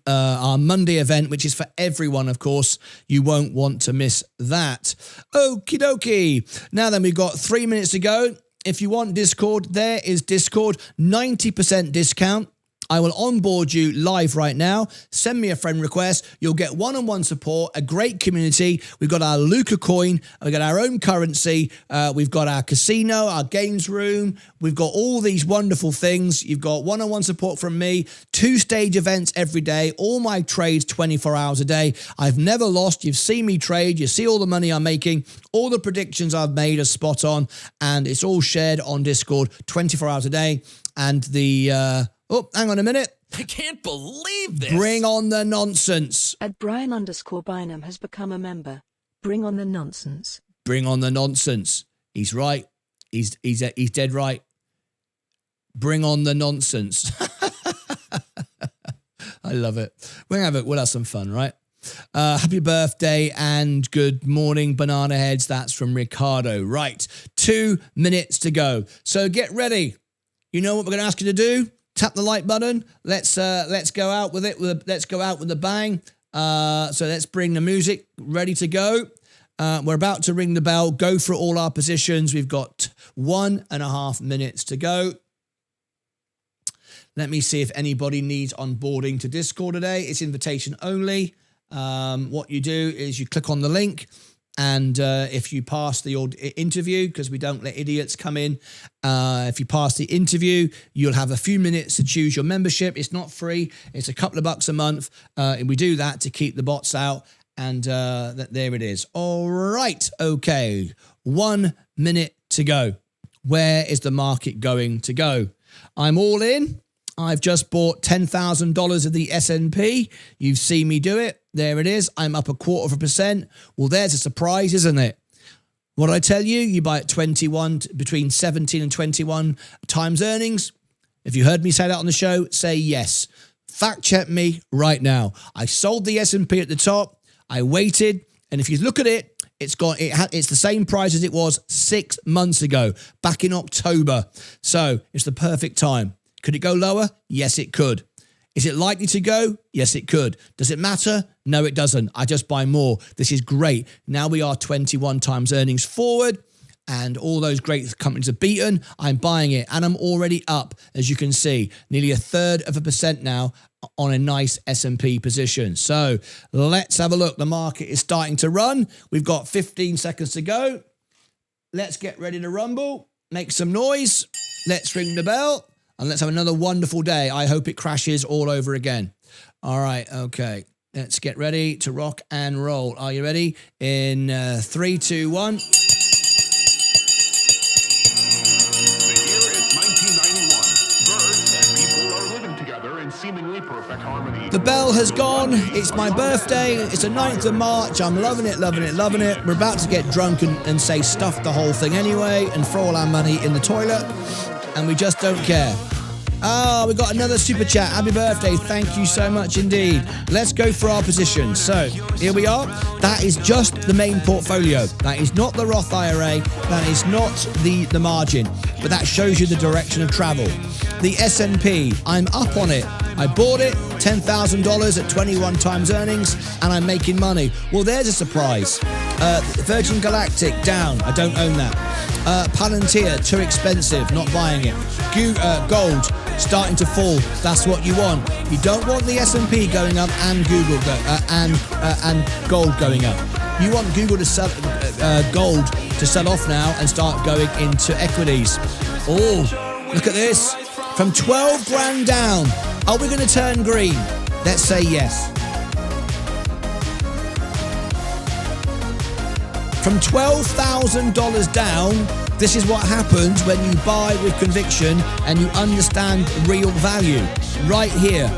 Our Monday event, which is for everyone, of course. You won't want to miss that. Okie dokie. Now then, we've got 3 minutes to go. If you want Discord, there is Discord. 90% discount. I will onboard you live right now. Send me a friend request. You'll get one-on-one support, a great community. We've got our Luca coin. We've got our own currency. We've got our casino, our games room. We've got all these wonderful things. You've got one-on-one support from me, 2-stage events every day, all my trades 24 hours a day. I've never lost. You've seen me trade. You see all the money I'm making. All the predictions I've made are spot on, and it's all shared on Discord 24 hours a day. And the... oh, hang on a minute. I can't believe this. Bring on the nonsense. At Brian_Bynum has become a member. Bring on the nonsense. Bring on the nonsense. He's right. He's dead right. Bring on the nonsense. I love it. We'll have some fun, right? Happy birthday and good morning, banana heads. That's from Ricardo. Right. 2 minutes to go. So get ready. You know what we're going to ask you to do? Tap the like button. Let's go out with it. Let's go out with a bang. So let's bring the music ready to go. We're about to ring the bell. Go for all our positions. We've got 1.5 minutes to go. Let me see if anybody needs onboarding to Discord today. It's invitation only. What you do is you click on the link. And if you pass the interview, because we don't let idiots come in, if you pass the interview, you'll have a few minutes to choose your membership. It's not free. It's a couple of bucks a month. And we do that to keep the bots out. And there it is. All right. Okay. 1 minute to go. Where is the market going to go? I'm all in. I've just bought $10,000 of the S&P. You've seen me do it. There it is. I'm up 0.25%. Well, there's a surprise, isn't it? What did I tell you? You buy at 21, between 17 and 21 times earnings. If you heard me say that on the show, say yes. Fact check me right now. I sold the S&P at the top. I waited. And if you look at it, it's the same price as it was 6 months ago, back in October. So it's the perfect time. Could it go lower? Yes, it could. Is it likely to go? Yes, it could. Does it matter? No, it doesn't. I just buy more. This is great. Now we are 21 times earnings forward, and all those great companies are beaten. I'm buying it, and I'm already up, as you can see, nearly 1/3% now on a nice S&P position. So let's have a look. The market is starting to run. We've got 15 seconds to go. Let's get ready to rumble. Make some noise. Let's ring the bell. And let's have another wonderful day. I hope it crashes all over again. All right, okay. Let's get ready to rock and roll. Are you ready? In 3, 2, 1. The year is 1991. Birds and people are living together in seemingly perfect harmony. The bell has gone. It's my birthday. It's the 9th of March. I'm loving it, loving it, loving it. We're about to get drunk and say stuff the whole thing anyway and throw all our money in the toilet. And we just don't care. Oh, we got another super chat. Happy birthday. Thank you so much indeed. Let's go for our positions. So here we are. That is just the main portfolio. That is not the Roth IRA. That is not the margin. But that shows you the direction of travel. The S&P, I'm up on it. I bought it, $10,000 at 21 times earnings, and I'm making money. Well, there's a surprise. Virgin Galactic, down. I don't own that. Palantir, too expensive, not buying it. Gold, starting to fall. That's what you want. You don't want the S&P going up and and gold going up. You want Google to sell gold to sell off now and start going into equities. Oh, look at this. From 12 grand down, are we going to turn green? Let's say yes. From $12,000 down This is what happens when you buy with conviction and you understand real value. Right here.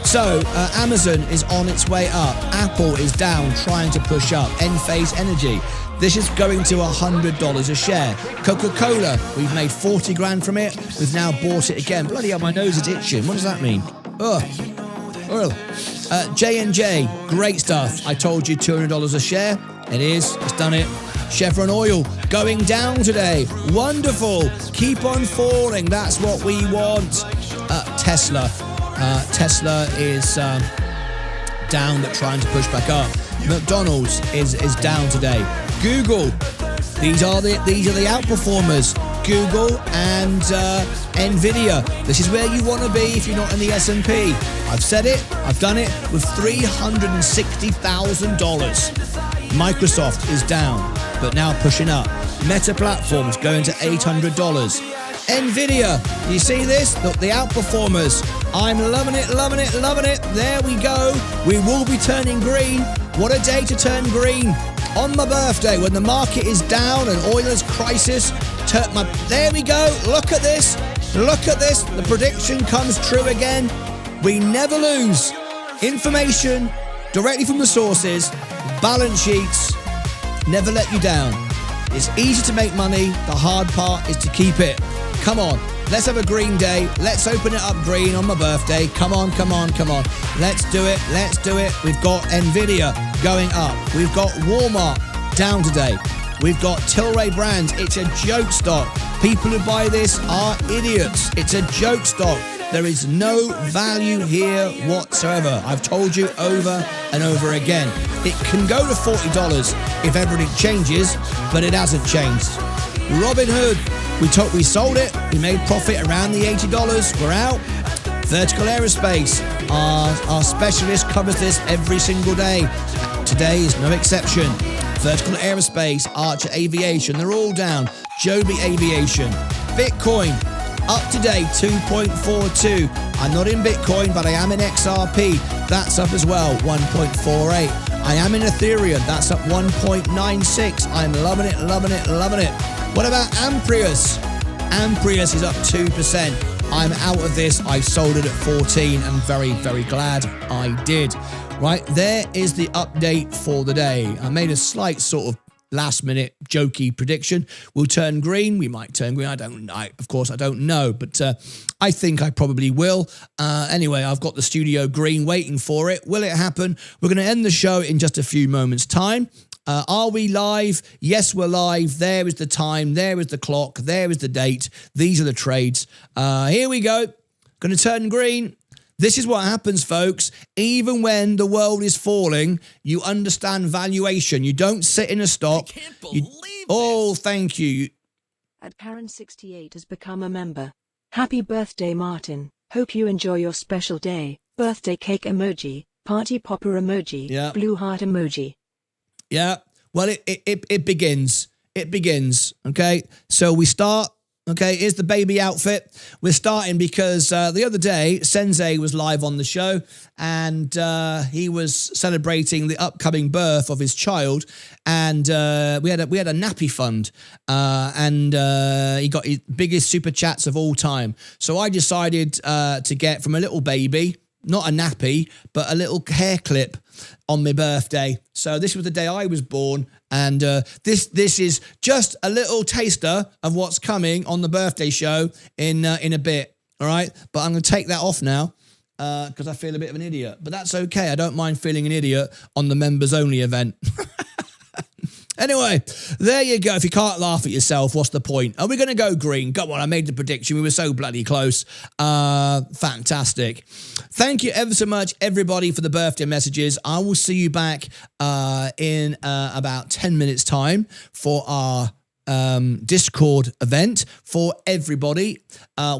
So, Amazon is on its way up. Apple is down, trying to push up. Enphase Energy. This is going to $100 a share. Coca-Cola, we've made 40 grand from it. We've now bought it again. Bloody hell, my nose is itching. What does that mean? Ugh. J&J, great stuff. I told you $200 a share. It is. It's done it. Chevron Oil going down today. Wonderful. Keep on falling. That's what we want. Tesla. Tesla is down but trying to push back up. McDonald's is down today. Google. These are the outperformers. Google and Nvidia. This is where you want to be if you're not in the S&P. I've said it. I've done it with $360,000. Microsoft is down, but now pushing up. Meta Platforms going to $800. Nvidia, you see this? Look, the outperformers. I'm loving it, loving it, loving it. There we go. We will be turning green. What a day to turn green. On my birthday, when the market is down and oil is crisis, there we go. Look at this. Look at this. The prediction comes true again. We never lose. Information directly from the sources, balance sheets, never let you down. It's easy to make money. The hard part is to keep it. Come on, let's have a green day. Let's open it up green on my birthday. Come on, come on, come on. Let's do it, let's do it. We've got Nvidia going up. We've got Walmart down today. We've got Tilray Brands. It's a joke stock. People who buy this are idiots. It's a joke stock. There is no value here whatsoever. I've told you over and over again. It can go to $40 if everything changes, but it hasn't changed. Robinhood, we sold it. We made profit around the $80. We're out. Vertical Aerospace, our specialist covers this every single day. Today is no exception. Vertical Aerospace, Archer Aviation, they're all down. Joby Aviation. Bitcoin, up today, 2.42. I'm not in Bitcoin, but I am in XRP. That's up as well, 1.48. I am in Ethereum. That's up 1.96. I'm loving it, loving it, loving it. What about Amprius? Amprius is up 2%. I'm out of this. I sold it at 14 and very, very glad I did. Right, there is the update for the day. I made a slight sort of last-minute jokey prediction. We'll turn green. We might turn green. Of course, I don't know, but I think I probably will. Anyway, I've got the studio green waiting for it. Will it happen? We're going to end the show in just a few moments' time. Are we live? Yes, we're live. There is the time. There is the clock. There is the date. These are the trades. Here we go. Going to turn green. This is what happens, folks. Even when the world is falling, you understand valuation. You don't sit in a stock. I can't believe this. Oh, thank you. At Karen68 has become a member. Happy birthday, Martin. Hope you enjoy your special day. Birthday cake emoji, party popper emoji, Yeah. blue heart emoji. Yeah. Well, it begins. It begins. Okay. So we start. Okay, here's the baby outfit. We're starting because the other day, Sensei was live on the show and he was celebrating the upcoming birth of his child. And we had a nappy fund and he got his biggest super chats of all time. So I decided to get from a little baby, not a nappy, but a little hair clip on my birthday. So this was the day I was born, and this is just a little taster of what's coming on the birthday show in a bit. All right, but I'm going to take that off now because I feel a bit of an idiot. But that's okay. I don't mind feeling an idiot on the members only event. Anyway, there you go. If you can't laugh at yourself, what's the point? Are we going to go green? Come on, I made the prediction. We were so bloody close. Fantastic. Thank you ever so much, everybody, for the birthday messages. I will see you back in about 10 minutes' time for our Discord event for everybody.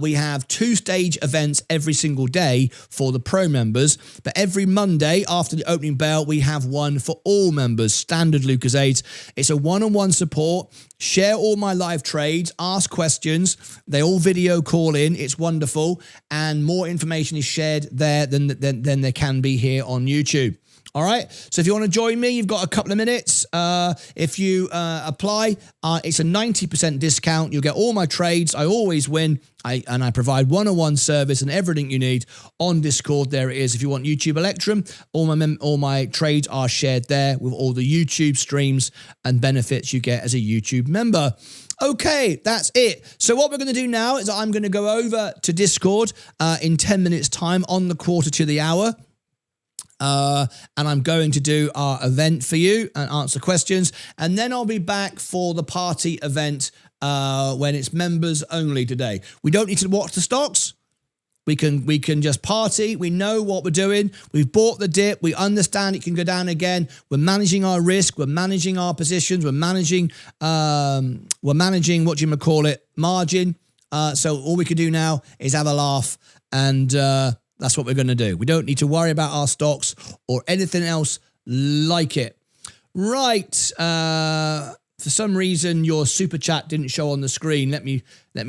We have 2-stage events every single day for the pro members, but every Monday after the opening bell we have one for all members, standard Lucasades. It's a one-on-one support. Share all my live trades, ask questions. They all video call in. It's wonderful, and more information is shared there than there can be here on YouTube. All right. So if you want to join me, you've got a couple of minutes. If you apply, it's a 90% discount. You'll get all my trades. I always win. I provide one-on-one service and everything you need on Discord. There it is. If you want YouTube Electrum, all my trades are shared there with all the YouTube streams and benefits you get as a YouTube member. Okay, that's it. So what we're going to do now is I'm going to go over to Discord in 10 minutes time on the quarter to the hour. And I'm going to do our event for you and answer questions. And then I'll be back for the party event when it's members only today. We don't need to watch the stocks. We can just party. We know what we're doing. We've bought the dip. We understand it can go down again. We're managing our risk. We're managing our positions. We're managing what you call it, margin. So all we can do now is have a laugh, and that's what we're going to do. We don't need to worry about our stocks or anything else like it. Right. For some reason, your super chat didn't show on the screen. Let me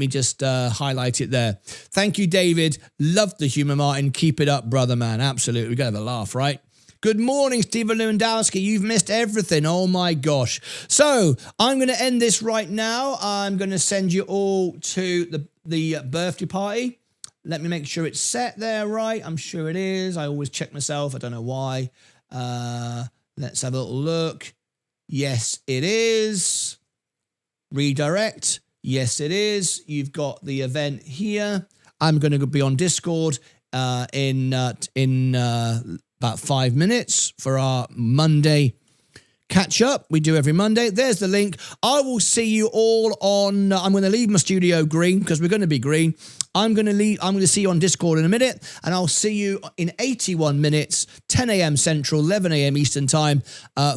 just highlight it there. Thank you, David. Love the humour, Martin. Keep it up, brother, man. Absolutely. We're going to have a laugh, right? Good morning, Stephen Lewandowski. You've missed everything. Oh, my gosh. So I'm going to end this right now. I'm going to send you all to the birthday party. Let me make sure it's set there right. I'm sure it is. I always check myself. I don't know why. Let's have a little look. Yes, it is. Redirect. Yes, it is. You've got the event here. I'm going to be on Discord in about 5 minutes for our Monday catch up. We do every Monday. There's the link. I will see you all on. I'm going to leave my studio green because we're going to be green. I'm going to see you on Discord in a minute, and I'll see you in 81 minutes, 10 a.m. Central, 11 a.m. Eastern time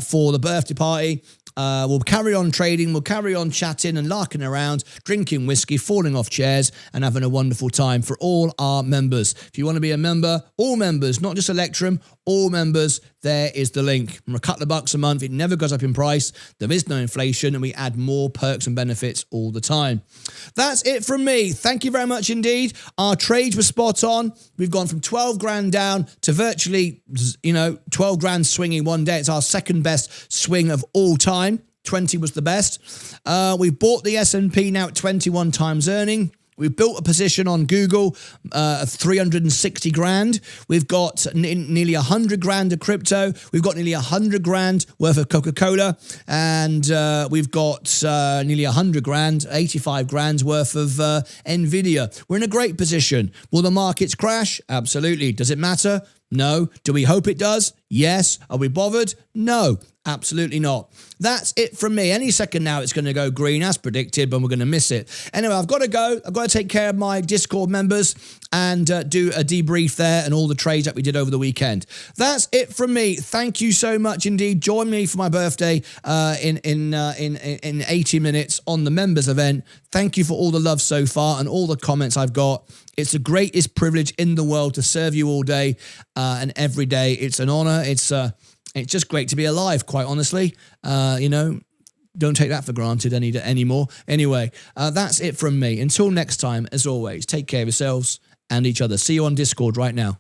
for the birthday party. We'll carry on trading. We'll carry on chatting and larking around, drinking whiskey, falling off chairs, and having a wonderful time for all our members. If you want to be a member, all members, not just Electrum, all members, there is the link. From a couple of bucks a month, it never goes up in price. There is no inflation, and we add more perks and benefits all the time. That's it from me. Thank you very much indeed. Our trades were spot on. We've gone from 12 grand down to virtually, 12 grand swinging one day. It's our second best swing of all time. 20 was the best. We bought the S&P now at 21 times earning. We've built a position on Google of 360 grand. We've got nearly 100 grand of crypto. We've got nearly 100 grand worth of Coca-Cola. And we've got nearly 100 grand, 85 grand worth of Nvidia. We're in a great position. Will the markets crash? Absolutely. Does it matter? No. Do we hope it does? Yes. Are we bothered? No. Absolutely not. That's it from me. Any second now it's going to go green as predicted, but we're going to miss it. Anyway, I've got to go. I've got to take care of my Discord members and do a debrief there and all the trades that we did over the weekend. That's it from me. Thank you so much indeed. Join me for my birthday in 80 minutes on the members event. Thank you for all the love so far and all the comments I've got. It's the greatest privilege in the world to serve you all day and every day. It's an honor. It's just great to be alive, quite honestly. Don't take that for granted anymore. Anyway, that's it from me. Until next time, as always, take care of yourselves and each other. See you on Discord right now.